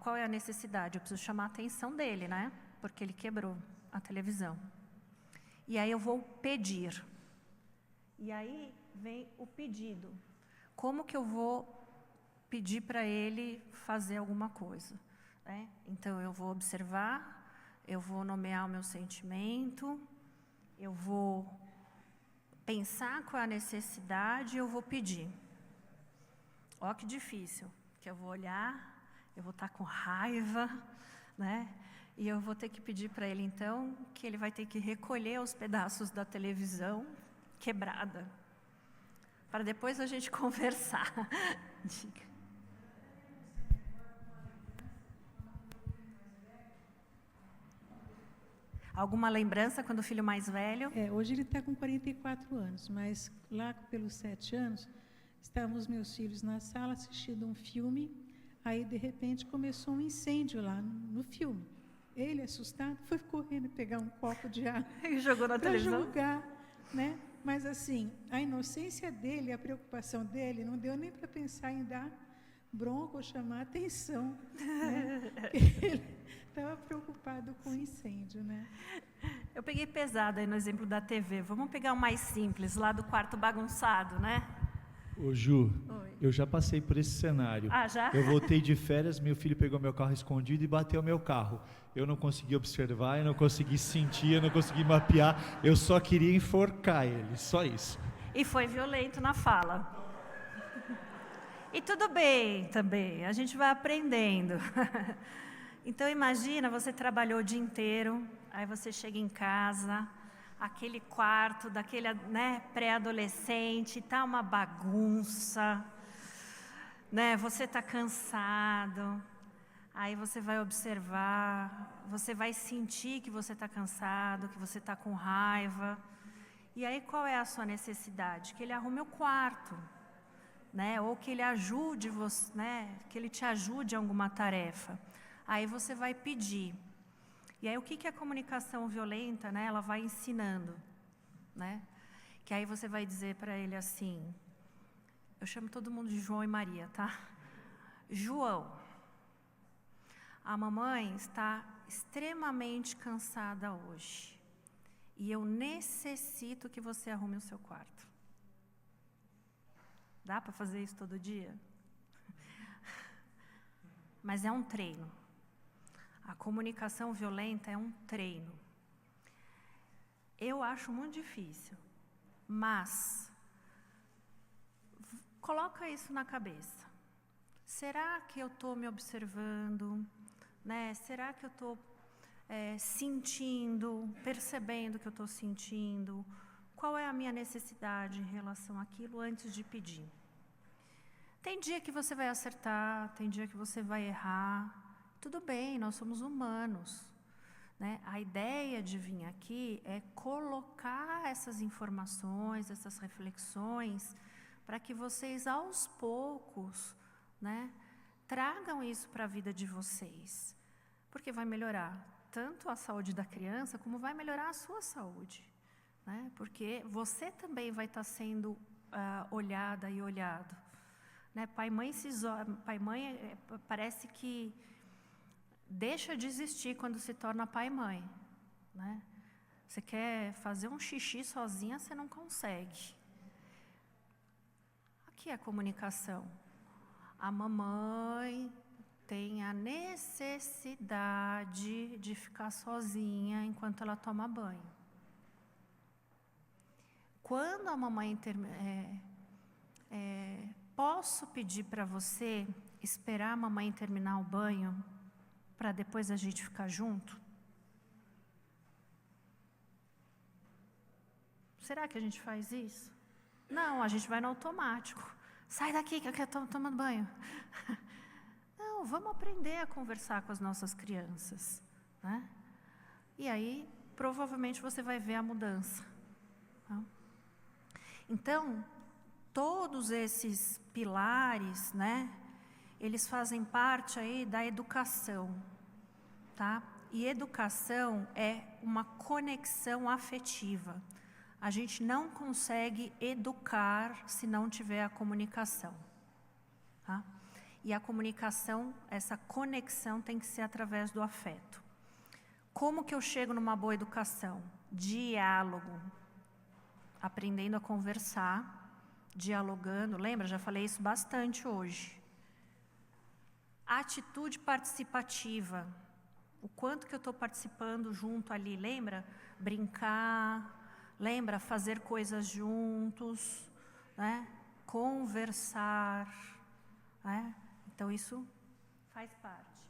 qual é a necessidade? Eu preciso chamar a atenção dele, né? Porque ele quebrou a televisão. E aí eu vou pedir. E aí vem o pedido. Como que eu vou pedir para ele fazer alguma coisa? Né? Então eu vou observar, eu vou nomear o meu sentimento, eu vou pensar qual é a necessidade e eu vou pedir. Ó que difícil, que eu vou olhar, eu vou estar com raiva, né? E eu vou ter que pedir para ele, então, que ele vai ter que recolher os pedaços da televisão quebrada, para depois a gente conversar. Diga. Alguma lembrança quando o filho mais velho? Hoje ele está com 44 anos, mas lá pelos 7 anos, estávamos meus filhos na sala assistindo um filme, aí de repente começou um incêndio lá no filme. Ele, assustado, foi correndo pegar um copo de água E jogou na televisão? para jogar, né? Mas assim, a inocência dele, a preocupação dele, não deu nem para pensar em dar bronca ou chamar atenção, né? Ele estava preocupado com o incêndio, né? Eu peguei pesado aí no exemplo da TV. Vamos pegar o mais simples, lá do quarto bagunçado, né? Ô Ju, Oi. eu já passei por esse cenário. Ah, já? Eu voltei de férias, meu filho pegou meu carro escondido e bateu meu carro. Eu não consegui observar, eu não consegui sentir, eu não consegui mapear, eu só queria enforcar ele, só isso. E foi violento na fala. E tudo bem também, a gente vai aprendendo. Então imagina, você trabalhou o dia inteiro, aí você chega em casa, aquele quarto daquele, né, pré-adolescente, tá uma bagunça, né? Você tá cansado. Aí você vai observar, você vai sentir que você está cansado, que você está com raiva. E aí qual é a sua necessidade? Que ele arrume o quarto, né? Ou que ele ajude você, né? Que ele te ajude em alguma tarefa. Aí você vai pedir. E aí o que a comunicação violenta, né? Ela vai ensinando, né? Que aí você vai dizer para ele assim, eu chamo todo mundo de João e Maria, tá? João, a mamãe está extremamente cansada hoje. E eu necessito que você arrume o seu quarto. Dá para fazer isso todo dia? Mas é um treino. A comunicação violenta é um treino. Eu acho muito difícil, mas coloca isso na cabeça. Será que eu estou me observando? Né? Será que eu estou sentindo, percebendo que eu estou sentindo? Qual é a minha necessidade em relação àquilo antes de pedir? Tem dia que você vai acertar, tem dia que você vai errar. Tudo bem, nós somos humanos. né? A ideia de vir aqui é colocar essas informações, essas reflexões, para que vocês, aos poucos, né, tragam isso para a vida de vocês. Porque vai melhorar tanto a saúde da criança, como vai melhorar a sua saúde, né? Porque você também vai estar sendo olhada e olhado, né? Pai e mãe parece que deixa de existir quando se torna pai e mãe, né? Você quer fazer um xixi sozinha, você não consegue. Aqui é a comunicação. A mamãe tem a necessidade de ficar sozinha enquanto ela toma banho. Quando a mamãe posso pedir para você esperar a mamãe terminar o banho para depois a gente ficar junto? Será que a gente faz isso? Não, a gente vai no automático. Sai daqui que eu quero tomar banho. Não, vamos aprender a conversar com as nossas crianças, né? E aí, provavelmente você vai ver a mudança. Tá? Então, todos esses pilares, né, eles fazem parte aí da educação, tá? E educação é uma conexão afetiva. A gente não consegue educar se não tiver a comunicação, tá? E a comunicação, essa conexão tem que ser através do afeto. Como que eu chego numa boa educação? Diálogo. Aprendendo a conversar, dialogando. Lembra? Já falei isso bastante hoje. Atitude participativa. O quanto que eu estou participando junto ali, lembra? Brincar, lembra? Fazer coisas juntos, né? Conversar, né? Então isso faz parte.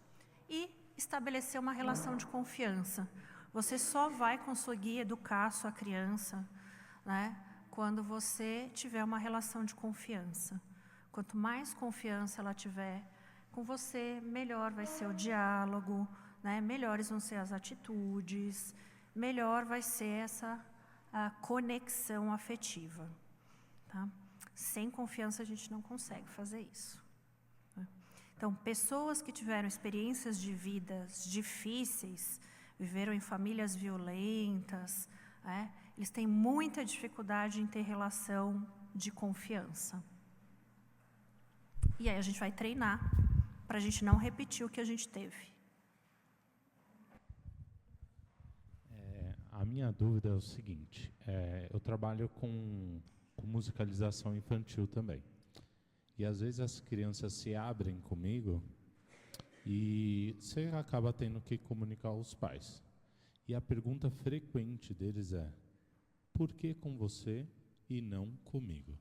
E estabelecer uma relação de confiança. Você só vai conseguir educar a sua criança, né, quando você tiver uma relação de confiança. Quanto mais confiança ela tiver com você, melhor vai ser o diálogo, né, melhores vão ser as atitudes, melhor vai ser a conexão afetiva. Tá? Sem confiança a gente não consegue fazer isso. Né? Então, pessoas que tiveram experiências de vidas difíceis, viveram em famílias violentas, né, eles têm muita dificuldade em ter relação de confiança. E aí a gente vai treinar para a gente não repetir o que a gente teve. A minha dúvida é o seguinte, eu trabalho com musicalização infantil também. E às vezes as crianças se abrem comigo e você acaba tendo que comunicar aos pais. E a pergunta frequente deles é: por que com você e não comigo?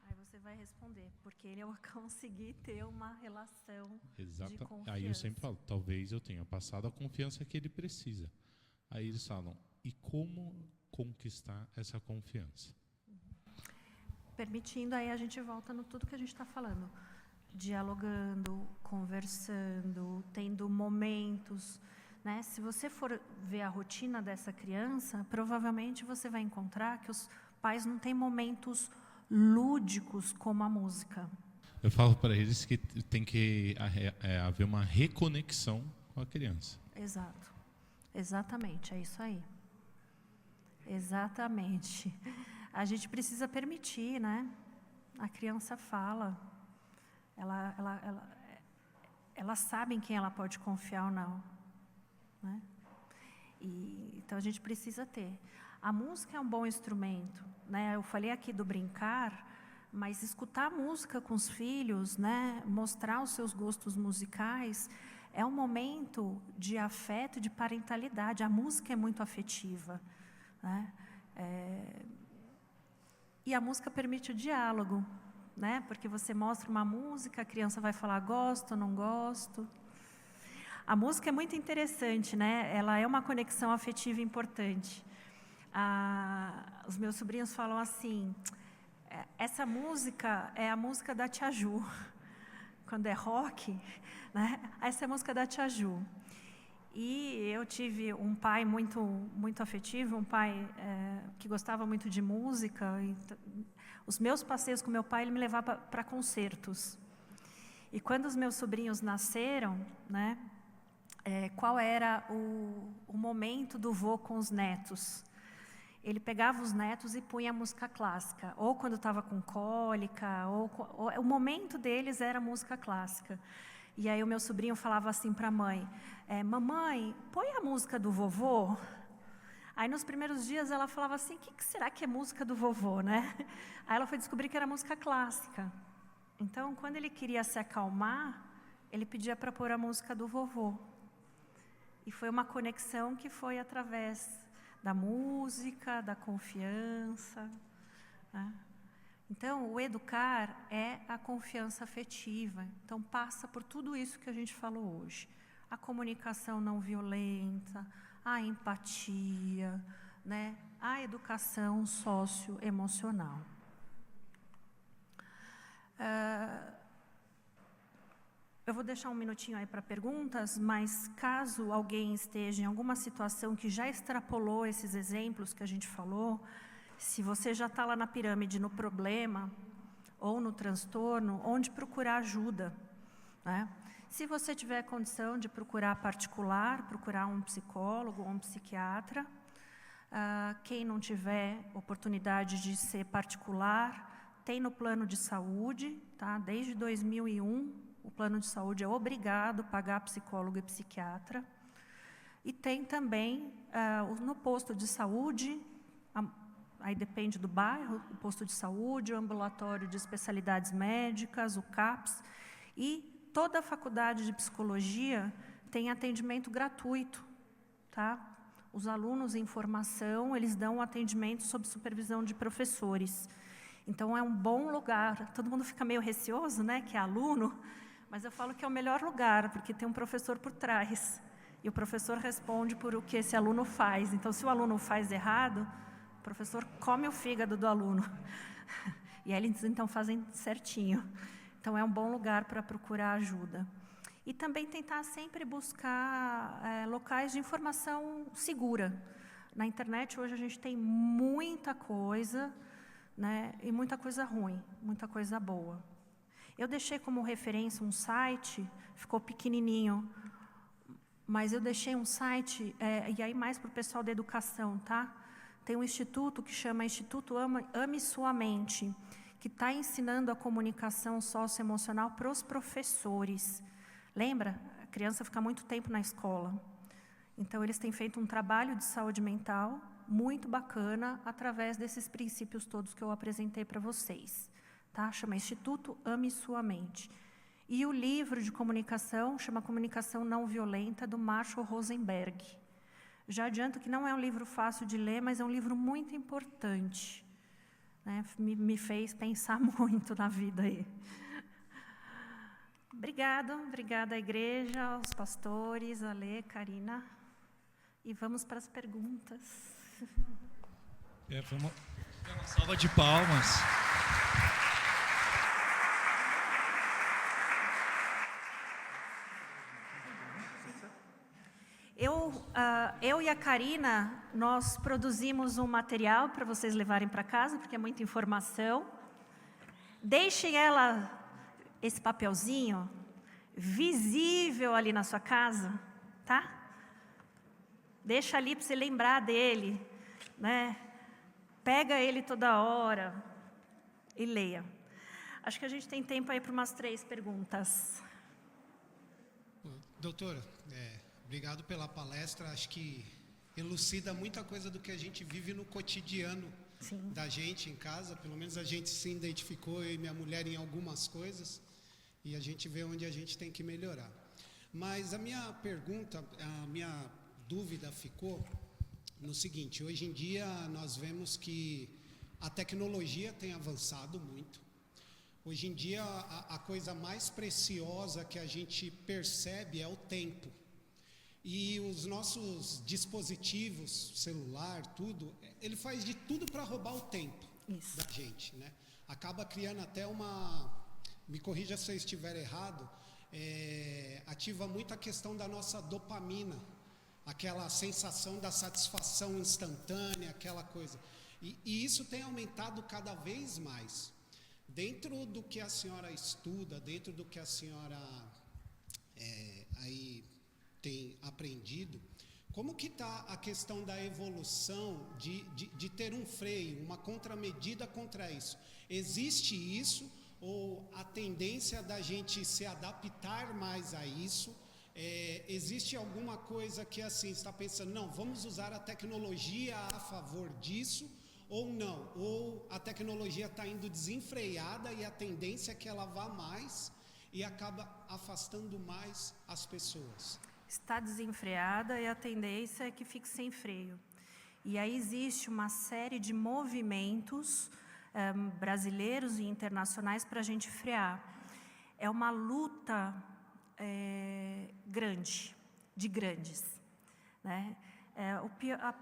Aí você vai responder, porque eu consegui ter uma relação de confiança. Aí eu sempre falo, talvez eu tenha passado a confiança que ele precisa. Aí eles falam, e como conquistar essa confiança? Permitindo, aí a gente volta no tudo que a gente está falando. Dialogando, conversando, tendo momentos, né? Se você for ver a rotina dessa criança, provavelmente você vai encontrar que os pais não têm momentos lúdicos como a música. Eu falo para eles que tem que haver uma reconexão com a criança. Exato. Exatamente, é isso aí. Exatamente. A gente precisa permitir, né? A criança fala. Ela sabe em quem ela pode confiar ou não, né? Então a gente precisa ter. A música é um bom instrumento, né? Eu falei aqui do brincar, mas escutar música com os filhos, né? Mostrar os seus gostos musicais é um momento de afeto, de parentalidade. A música é muito afetiva, né? E a música permite o diálogo, né? Porque você mostra uma música, a criança vai falar gosto, não gosto. A música é muito interessante, né? Ela é uma conexão afetiva importante. Os meus sobrinhos falam assim, essa música é a música da Tia Ju. Quando é rock, né? Essa é a música da Tia Ju. E eu tive um pai muito afetivo, um pai que gostava muito de música. Os meus passeios com meu pai, ele me levava para concertos. E quando os meus sobrinhos nasceram, né, qual era o momento do vô com os netos? Ele pegava os netos e punha música clássica, ou quando estava com cólica, ou o momento deles era música clássica. E aí o meu sobrinho falava assim para a mãe, mamãe, põe a música do vovô. Aí nos primeiros dias ela falava assim, o que será que é música do vovô, né? Aí ela foi descobrir que era música clássica. Então, quando ele queria se acalmar, ele pedia para pôr a música do vovô. E foi uma conexão que foi através da música, da confiança, né? Então, o educar é a confiança afetiva. Então, passa por tudo isso que a gente falou hoje. A comunicação não violenta, a empatia, né? A educação socioemocional. Eu vou deixar um minutinho aí para perguntas, mas caso alguém esteja em alguma situação que já extrapolou esses exemplos que a gente falou, se você já está lá na pirâmide, no problema ou no transtorno, onde procurar ajuda, né? Se você tiver condição de procurar particular, procurar um psicólogo ou um psiquiatra. Quem não tiver oportunidade de ser particular, tem no plano de saúde, tá? Desde 2001, o plano de saúde é obrigado a pagar psicólogo e psiquiatra. E tem também no posto de saúde, aí depende do bairro, o posto de saúde, o ambulatório de especialidades médicas, o CAPS, e toda a faculdade de psicologia tem atendimento gratuito, tá? Os alunos em formação, eles dão atendimento sob supervisão de professores. Então, é um bom lugar. Todo mundo fica meio receoso, né, que é aluno, mas eu falo que é o melhor lugar, porque tem um professor por trás. E o professor responde por o que esse aluno faz. Então, se o aluno faz errado, o professor come o fígado do aluno. E aí eles, então, fazem certinho. Então, é um bom lugar para procurar ajuda. E também tentar sempre buscar locais de informação segura. Na internet, hoje, a gente tem muita coisa, né, e muita coisa ruim, muita coisa boa. Eu deixei como referência um site, ficou pequenininho, mas eu deixei um site, e aí mais para o pessoal da educação, tá? Tem um instituto que chama Instituto Ame Sua Mente, que está ensinando a comunicação socioemocional para os professores. Lembra? A criança fica muito tempo na escola. Então, eles têm feito um trabalho de saúde mental muito bacana através desses princípios todos que eu apresentei para vocês. Tá? Chama Instituto Ame Sua Mente. E o livro de comunicação chama Comunicação Não Violenta, do Marshall Rosenberg. Já adianto que não é um livro fácil de ler, mas é um livro muito importante. Né? Me fez pensar muito na vida aí. Obrigada à igreja, aos pastores, a Lê, Karina. E vamos para as perguntas. Vamos dar uma salva de palmas. Eu e a Karina, nós produzimos um material para vocês levarem para casa, porque é muita informação. Deixem esse papelzinho visível ali na sua casa, tá? Deixa ali para você lembrar dele, né? Pega ele toda hora e leia. Acho que a gente tem tempo aí para umas 3 perguntas. Doutora, obrigado pela palestra. Acho que elucida muita coisa do que a gente vive no cotidiano. Sim. Da gente em casa. Pelo menos a gente se identificou, eu e minha mulher, em algumas coisas. E a gente vê onde a gente tem que melhorar. Mas a minha pergunta, a minha dúvida ficou no seguinte: hoje em dia nós vemos que a tecnologia tem avançado muito. Hoje em dia a coisa mais preciosa que a gente percebe é o tempo. E os nossos dispositivos, celular, tudo, ele faz de tudo para roubar o tempo da gente, né? Acaba criando até me corrija se eu estiver errado, ativa muito a questão da nossa dopamina. aquela sensação da satisfação instantânea, aquela coisa. E isso tem aumentado cada vez mais. Dentro do que a senhora estuda, dentro do que a senhora aí tem aprendido, como que está a questão da evolução de ter um freio, uma contramedida contra isso? Existe isso ou a tendência da gente se adaptar mais a isso? Existe alguma coisa que assim está pensando, não, vamos usar a tecnologia a favor disso, ou não? Ou a tecnologia está indo desenfreada e a tendência é que ela vá mais e acaba afastando mais as pessoas? Está desenfreada e a tendência é que fique sem freio. E aí existe uma série de movimentos brasileiros e internacionais para a gente frear. É uma luta grande, de grandes, né? A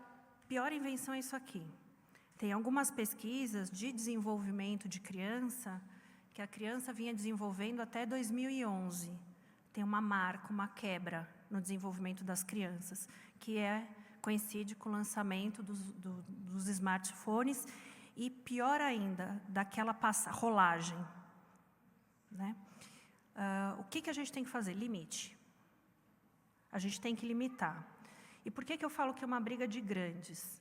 pior invenção é isso aqui. Tem algumas pesquisas de desenvolvimento de criança que a criança vinha desenvolvendo até 2011. Tem uma marca, uma quebra no desenvolvimento das crianças, que coincide com o lançamento dos smartphones e, pior ainda, daquela rolagem, né? O que a gente tem que fazer? Limite. A gente tem que limitar. E por que eu falo que é uma briga de grandes?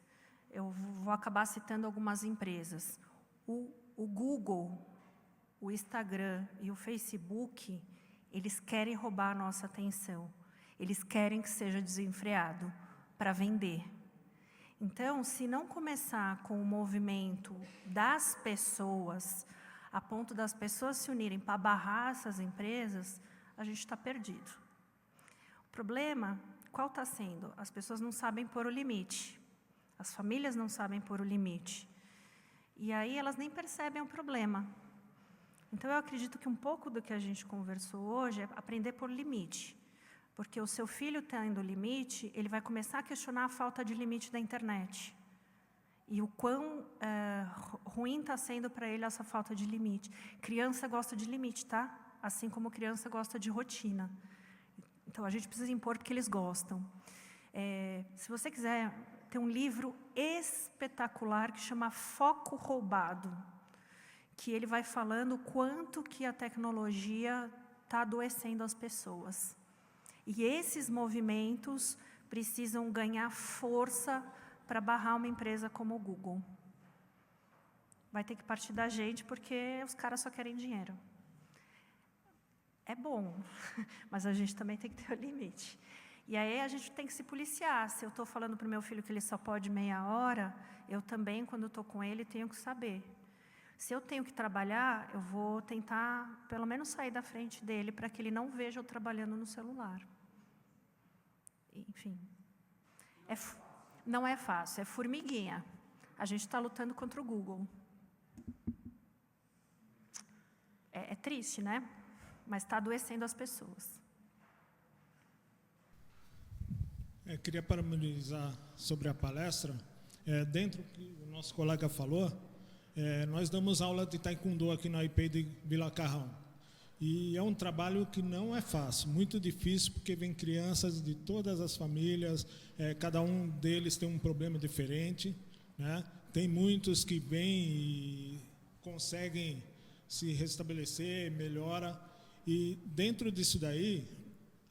Eu vou acabar citando algumas empresas. O Google, o Instagram e o Facebook, eles querem roubar a nossa atenção. Eles querem que seja desenfreado para vender. Então, se não começar com o movimento das pessoas, a ponto das pessoas se unirem para barrar essas empresas, a gente está perdido. O problema, qual está sendo? As pessoas não sabem pôr o limite. As famílias não sabem pôr o limite. E aí elas nem percebem o problema. Então, eu acredito que um pouco do que a gente conversou hoje é aprender por limite. Porque o seu filho tendo limite, ele vai começar a questionar a falta de limite da internet. E o quão ruim está sendo para ele essa falta de limite. Criança gosta de limite, tá? Assim como criança gosta de rotina. Então, a gente precisa impor porque eles gostam. Se você quiser, tem um livro espetacular que chama Foco Roubado, que ele vai falando o quanto que a tecnologia está adoecendo as pessoas. E esses movimentos precisam ganhar força para barrar uma empresa como o Google. Vai ter que partir da gente, porque os caras só querem dinheiro. É bom, mas a gente também tem que ter o limite. E aí a gente tem que se policiar. Se eu estou falando para o meu filho que ele só pode meia hora, eu também, quando estou com ele, tenho que saber. Se eu tenho que trabalhar, eu vou tentar, pelo menos, sair da frente dele, para que ele não veja eu trabalhando no celular. Enfim. Não é fácil, é formiguinha. A gente está lutando contra o Google. É triste, né? Mas está adoecendo as pessoas. Queria parabenizar sobre a palestra. Dentro do que o nosso colega falou, nós damos aula de taekwondo aqui na IP de Vila Carrão. E é um trabalho que não é fácil, muito difícil, porque vem crianças de todas as famílias, cada um deles tem um problema diferente, né? Tem muitos que vêm e conseguem se restabelecer, melhora. E dentro disso daí,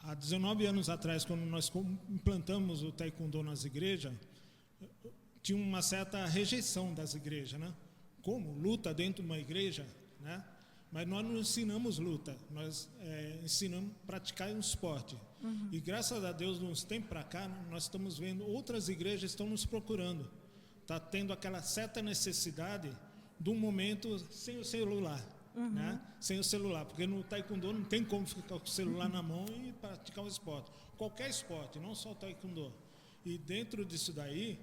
há 19 anos atrás, quando nós implantamos o taekwondo nas igrejas, tinha uma certa rejeição das igrejas, né? Como? Luta dentro de uma igreja, né? Mas nós não ensinamos luta, nós ensinamos a praticar um esporte. Uhum. E graças a Deus, de uns tempos para cá, nós estamos vendo outras igrejas estão nos procurando. Está tendo aquela certa necessidade de um momento sem o celular. Uhum. Né? Sem o celular, porque no taekwondo não tem como ficar com o celular na mão e praticar um esporte. Qualquer esporte, não só o taekwondo. E dentro disso daí,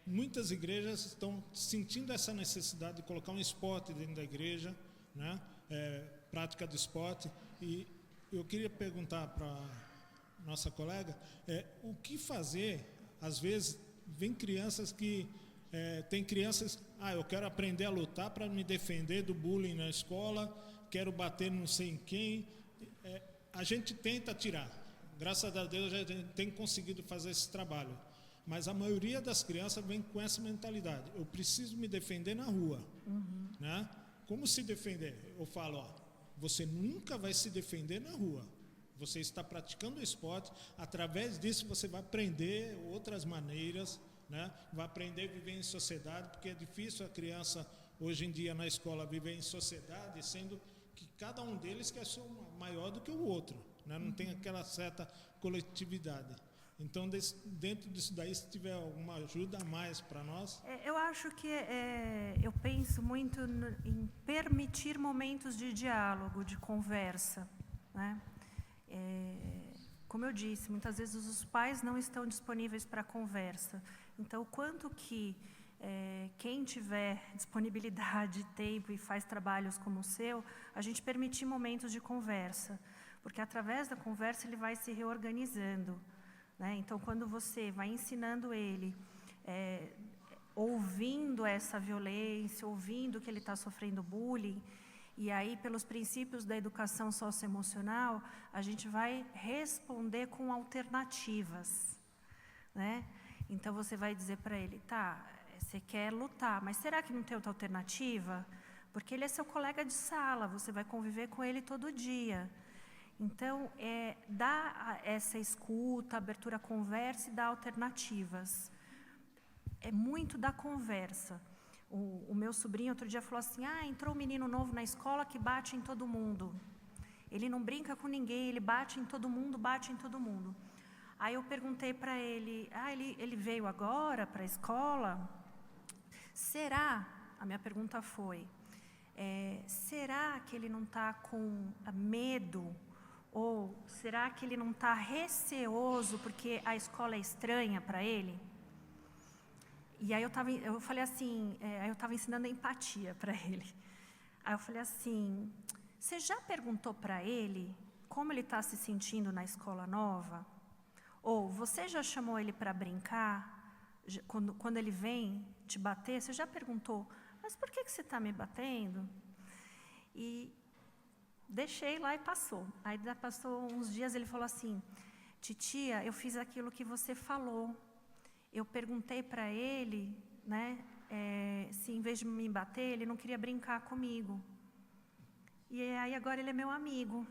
muitas igrejas estão sentindo essa necessidade de colocar um esporte dentro da igreja, né? Prática do esporte. E eu queria perguntar para nossa colega, o que fazer? Às vezes vem crianças que tem crianças, eu quero aprender a lutar para me defender do bullying na escola, quero bater não sei em quem. A gente tenta tirar, Graças a Deus a gente tem conseguido fazer esse trabalho. Mas a maioria das crianças vem com essa mentalidade. Eu preciso me defender na rua. Né? Como se defender? Eu falo, ó, você nunca vai se defender na rua. Você está praticando o esporte, através disso você vai aprender outras maneiras, né? Vai aprender a viver em sociedade, porque é difícil a criança, hoje em dia, na escola, viver em sociedade, sendo que cada um deles quer ser maior do que o outro, né? Não tem aquela certa coletividade. Então, dentro disso daí, se tiver alguma ajuda a mais para nós... Eu acho que eu penso muito em permitir momentos de diálogo, de conversa, né? Como eu disse, muitas vezes os pais não estão disponíveis para a conversa. Então, o quanto que quem tiver disponibilidade, tempo e faz trabalhos como o seu, a gente permitir momentos de conversa, porque através da conversa ele vai se reorganizando, né? Então, quando você vai ensinando ele, ouvindo essa violência, ouvindo que ele está sofrendo bullying, e aí, pelos princípios da educação socioemocional, a gente vai responder com alternativas, né? Então, você vai dizer para ele, tá, você quer lutar, mas será que não tem outra alternativa? Porque ele é seu colega de sala, você vai conviver com ele todo dia. Então, dá essa escuta, abertura à conversa e dá alternativas. É muito da conversa. O meu sobrinho outro dia falou assim, entrou um menino novo na escola que bate em todo mundo. Ele não brinca com ninguém, ele bate em todo mundo, bate em todo mundo. Aí eu perguntei para ele, ele veio agora para a escola? Será, a minha pergunta foi, será que ele não está com medo? Ou será que ele não está receoso porque a escola é estranha para ele? E aí eu falei assim, aí eu estava ensinando empatia para ele. Aí eu falei assim, você já perguntou para ele como ele está se sentindo na escola nova? Ou você já chamou ele para brincar? Quando ele vem te bater, você já perguntou, mas por que você está me batendo? E deixei lá e passou. Aí passou uns dias, ele falou assim, titia, eu fiz aquilo que você falou. Eu perguntei para ele, né, se em vez de me bater, ele não queria brincar comigo. E aí agora ele é meu amigo.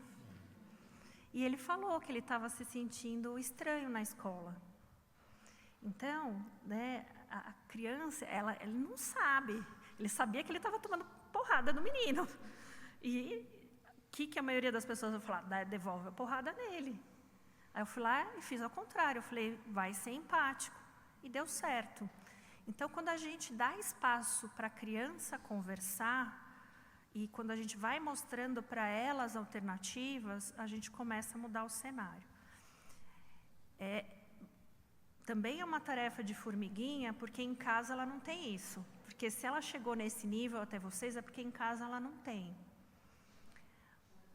E ele falou que ele estava se sentindo estranho na escola. Então, né, a criança, ele não sabe. Ele sabia que ele estava tomando porrada no menino. E o que a maioria das pessoas vai falar? Devolve a porrada nele. Aí eu fui lá e fiz ao contrário. Eu falei, vai ser empático. E deu certo. Então, quando a gente dá espaço para a criança conversar, e quando a gente vai mostrando para ela as alternativas, a gente começa a mudar o cenário. Também é uma tarefa de formiguinha, porque em casa ela não tem isso. Porque se ela chegou nesse nível até vocês, é porque em casa ela não tem.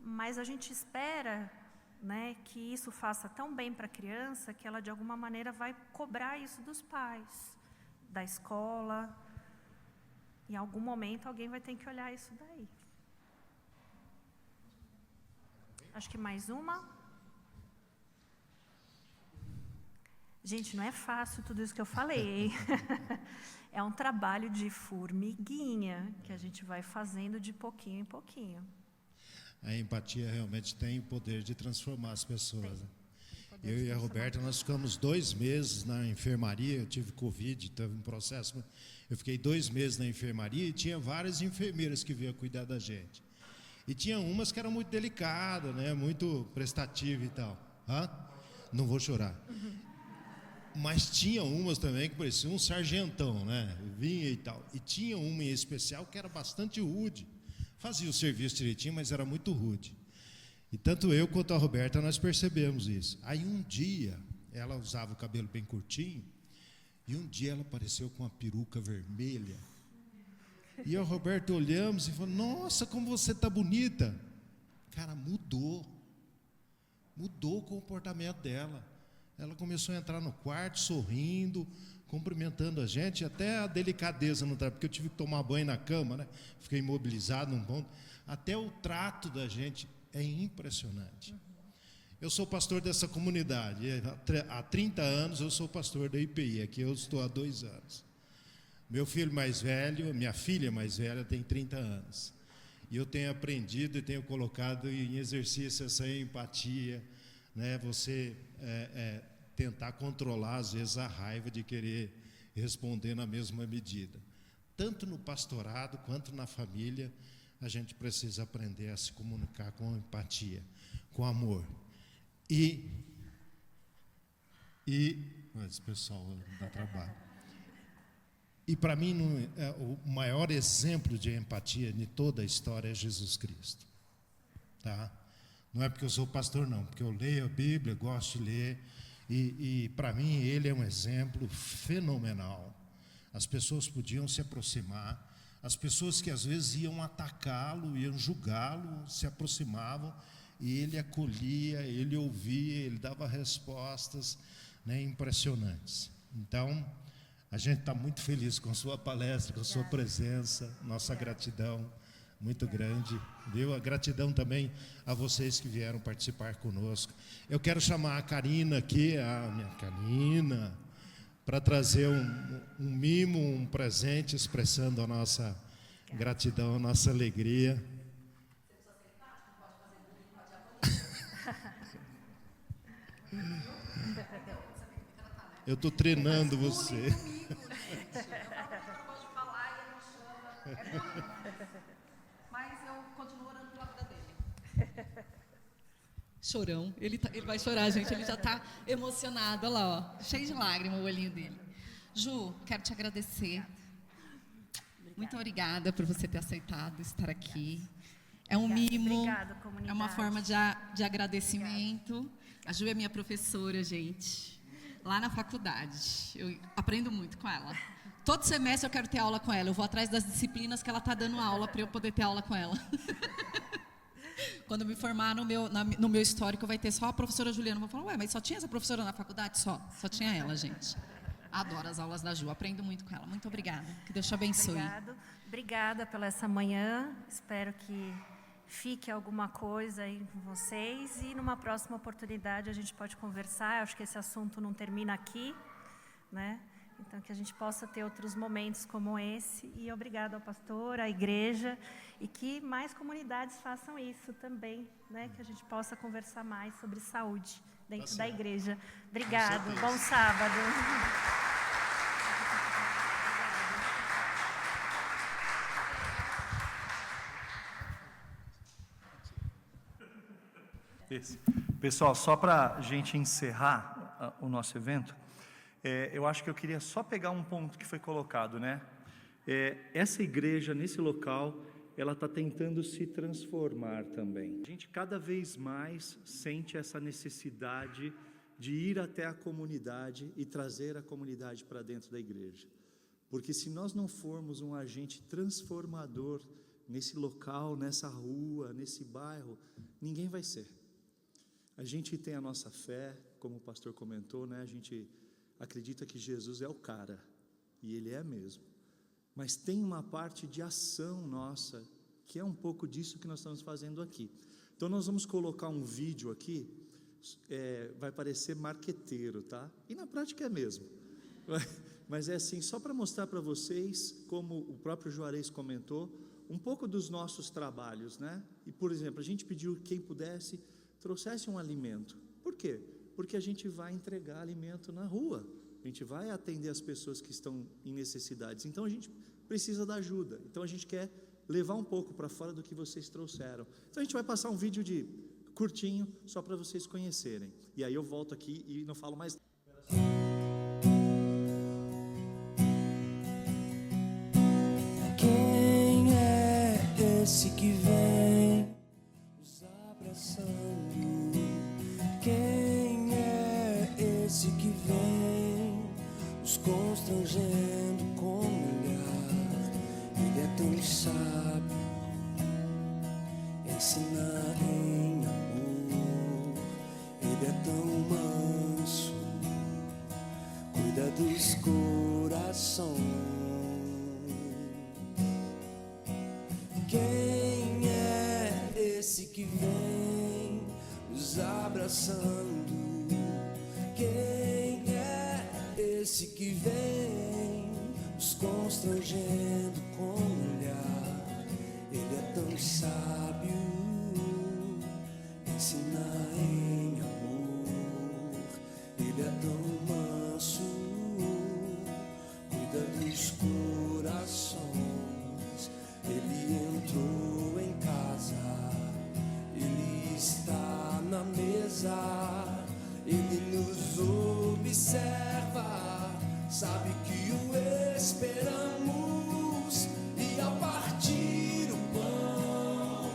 Mas a gente espera, né, que isso faça tão bem para a criança que ela de alguma maneira vai cobrar isso dos pais, da escola. Em algum momento alguém vai ter que olhar isso daí. Acho que mais uma. Gente, não é fácil tudo isso que eu falei. É um trabalho de formiguinha que a gente vai fazendo de pouquinho em pouquinho. A empatia realmente tem o poder de transformar as pessoas. Né? Eu e a Roberta, nós ficamos 2 meses na enfermaria, eu tive Covid, teve um processo, eu fiquei 2 meses na enfermaria e tinha várias enfermeiras que vinham cuidar da gente. E tinha umas que eram muito delicadas, né, muito prestativas e tal. Não vou chorar. Mas tinha umas também que pareciam um sargentão, né, vinha e tal. E tinha uma em especial que era bastante rude. Fazia o serviço direitinho, mas era muito rude. E tanto eu quanto a Roberta, nós percebemos isso. Aí um dia, ela usava o cabelo bem curtinho, e um dia ela apareceu com uma peruca vermelha. E eu e a Roberta olhamos e falamos, nossa, como você está bonita. Cara, mudou. Mudou o comportamento dela. Ela começou a entrar no quarto, sorrindo, cumprimentando a gente, até a delicadeza no trato, porque eu tive que tomar banho na cama, né? Fiquei imobilizado num ponto. Até o trato da gente é impressionante. Eu sou pastor dessa comunidade. Há 30 anos eu sou pastor da IPI. Aqui eu estou há 2 anos. Meu filho mais velho, minha filha mais velha tem 30 anos. E eu tenho aprendido e tenho colocado em exercício essa empatia, né? Você tentar controlar, às vezes, a raiva de querer responder na mesma medida. Tanto no pastorado quanto na família, a gente precisa aprender a se comunicar com empatia, com amor. Mas, pessoal, dá trabalho. E para mim, o maior exemplo de empatia de toda a história é Jesus Cristo. Tá? Não é porque eu sou pastor, não, porque eu leio a Bíblia, gosto de ler, e para mim ele é um exemplo fenomenal. As pessoas podiam se aproximar, as pessoas que às vezes iam atacá-lo, iam julgá-lo, se aproximavam, e ele acolhia, ele ouvia, ele dava respostas, né, impressionantes. Então, a gente está muito feliz com a sua palestra, com a sua presença, nossa gratidão muito grande, viu? A gratidão também a vocês que vieram participar conosco. Eu quero chamar a Karina aqui, a minha Karina, para trazer um mimo, um presente, expressando a nossa gratidão, a nossa alegria. Eu estou treinando você. Mas eu continuo orando pela vida dele. Chorão. Ele vai chorar, gente. Ele já está emocionado. Olha lá, ó, cheio de lágrimas o olhinho dele. Ju, quero te agradecer. Muito obrigada por você ter aceitado estar aqui. É um mimo, é uma forma de agradecimento. A Ju é minha professora, gente. Lá na faculdade. Eu aprendo muito com ela. Todo semestre eu quero ter aula com ela. Eu vou atrás das disciplinas que ela está dando aula para eu poder ter aula com ela. Quando eu me formar no meu histórico, vai ter só a professora Juliana. Eu vou falar, ué, mas só tinha essa professora na faculdade? Só tinha ela, gente. Adoro as aulas da Ju, aprendo muito com ela. Muito obrigada. Que Deus te abençoe. Obrigada pela essa manhã. Espero que fique alguma coisa aí com vocês e numa próxima oportunidade a gente pode conversar. Eu acho que esse assunto não termina aqui, né? Então que a gente possa ter outros momentos como esse. E obrigado ao pastor, à igreja, e que mais comunidades façam isso também, né? Que a gente possa conversar mais sobre saúde dentro da igreja. Obrigado. Bom sábado. Pessoal, só para a gente encerrar o nosso evento, eu acho que eu queria só pegar um ponto que foi colocado, né? Essa igreja, nesse local, ela está tentando se transformar também. A gente cada vez mais sente essa necessidade de ir até a comunidade e trazer a comunidade para dentro da igreja. Porque se nós não formos um agente transformador nesse local, nessa rua, nesse bairro, ninguém vai ser. A gente tem a nossa fé, como o pastor comentou, né? A gente acredita que Jesus é o cara, e Ele é mesmo. Mas tem uma parte de ação nossa, que é um pouco disso que nós estamos fazendo aqui. Então nós vamos colocar um vídeo aqui, vai parecer marqueteiro, tá? E na prática é mesmo. Mas é assim, só para mostrar para vocês, como o próprio Juarez comentou, um pouco dos nossos trabalhos, né? E, por exemplo, a gente pediu que quem pudesse trouxesse um alimento. Por quê? Porque a gente vai entregar alimento na rua, a gente vai atender as pessoas que estão em necessidades, então a gente precisa da ajuda, então a gente quer levar um pouco para fora do que vocês trouxeram. Então a gente vai passar um vídeo de curtinho, só para vocês conhecerem, e aí eu volto aqui e não falo mais. Quem é esse que vem nos abraçando? Quem é esse que vem nos constrangendo com o olhar? Ele é tão sábio, ensina em amor. Ele é tão manso, cuida dos corações. Quem é esse que vem nos abraçando? abraçando. Quem é esse que vem nos constrangendo com o olhar? Ele é tão sábio, ensina em amor. Ele é tão manso, cuida dos corações. Ele entrou em casa, ele está na mesa, ele nos observa, sabe que o esperamos. E ao partir o pão,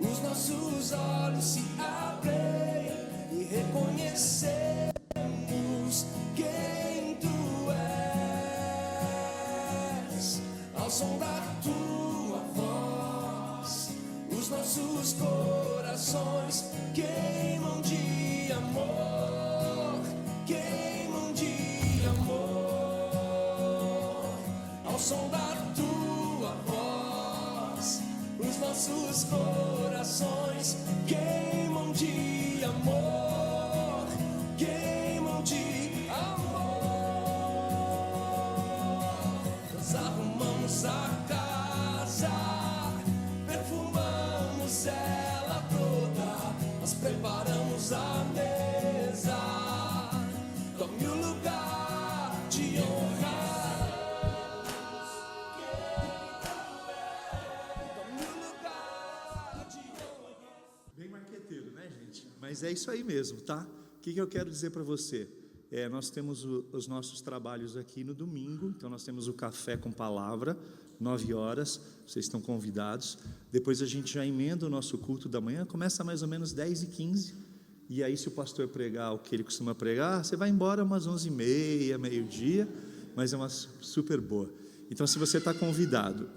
os nossos olhos se abrem e reconhecemos quem tu és. Ao som da tua voz, os nossos corações queimam de amor, queimam de amor. Ao som da tua voz, os nossos corações queimam de amor, queimam de amor. Nós arrumamos a casa, perfumamos ela toda, nós preparamos a mesa. Tome o lugar de honra. Bem marqueteiro, né, gente? Mas é isso aí mesmo, tá? O que eu quero dizer para você? Nós temos os nossos trabalhos aqui no domingo, então nós temos o café com palavra, 9 horas, vocês estão convidados. Depois a gente já emenda o nosso culto da manhã, começa mais ou menos 10h15, e aí se o pastor pregar o que ele costuma pregar, você vai embora umas 11h30, meio-dia, mas é uma super boa. Então, se você está convidado,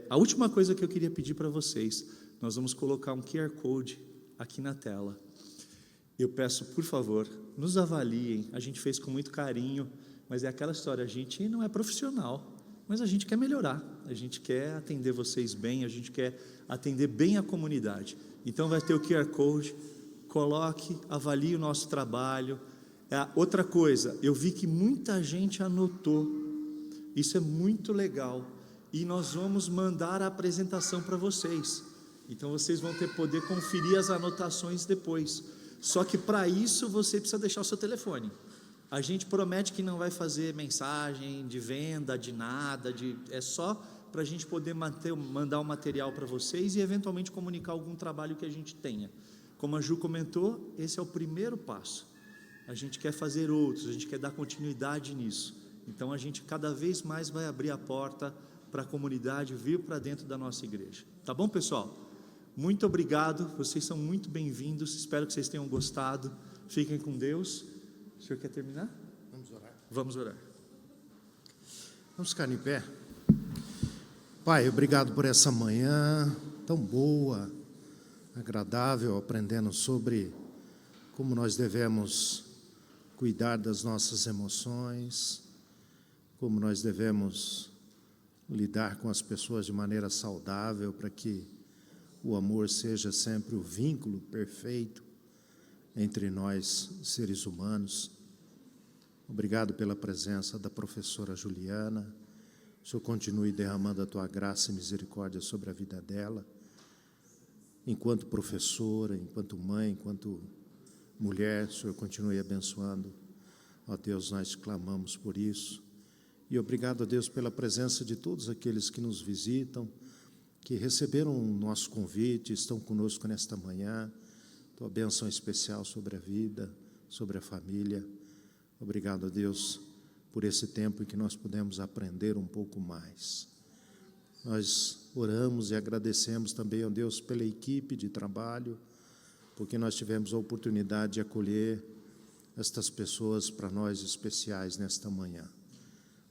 a última coisa que eu queria pedir para vocês, nós vamos colocar um QR Code aqui na tela. Eu peço, por favor, nos avaliem. A gente fez com muito carinho, mas é aquela história, a gente não é profissional, mas a gente quer melhorar, a gente quer atender vocês bem, a gente quer atender bem a comunidade. Então vai ter o QR Code, coloque, avalie o nosso trabalho. Outra coisa, eu vi que muita gente anotou, isso é muito legal, e nós vamos mandar a apresentação para vocês. Então vocês vão poder conferir as anotações depois. Só que para isso você precisa deixar o seu telefone. A gente promete que não vai fazer mensagem de venda, de nada, é só para a gente poder mandar o material para vocês e eventualmente comunicar algum trabalho que a gente tenha. Como a Ju comentou, esse é o primeiro passo. A gente quer fazer outros, a gente quer dar continuidade nisso. Então a gente cada vez mais vai abrir a porta para a comunidade vir para dentro da nossa igreja. Tá bom, pessoal? Muito obrigado, vocês são muito bem-vindos, espero que vocês tenham gostado. Fiquem com Deus. O senhor quer terminar? Vamos orar. Vamos orar. Vamos ficar em pé. Pai, obrigado por essa manhã tão boa, agradável, aprendendo sobre como nós devemos cuidar das nossas emoções, como nós devemos lidar com as pessoas de maneira saudável para que o amor seja sempre o vínculo perfeito entre nós, seres humanos. Obrigado pela presença da professora Juliana. O Senhor continue derramando a Tua graça e misericórdia sobre a vida dela, enquanto professora, enquanto mãe, enquanto mulher. O Senhor continue abençoando. Ó Deus, nós clamamos por isso. E obrigado a Deus pela presença de todos aqueles que nos visitam, que receberam o nosso convite, estão conosco nesta manhã. Tua bênção especial sobre a vida, sobre a família. Obrigado a Deus por esse tempo em que nós pudemos aprender um pouco mais. Nós oramos e agradecemos também a Deus pela equipe de trabalho, porque nós tivemos a oportunidade de acolher estas pessoas para nós especiais nesta manhã.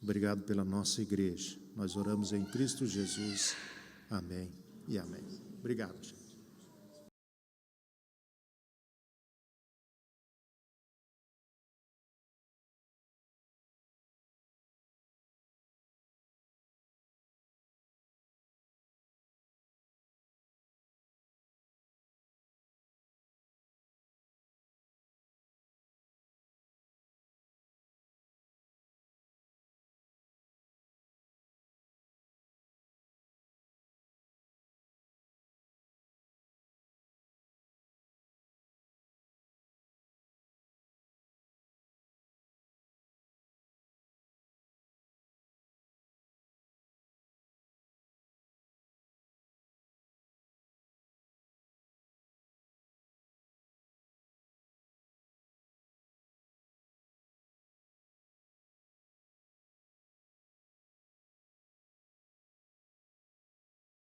Obrigado pela nossa igreja. Nós oramos em Cristo Jesus. Amém e amém. Obrigado, gente.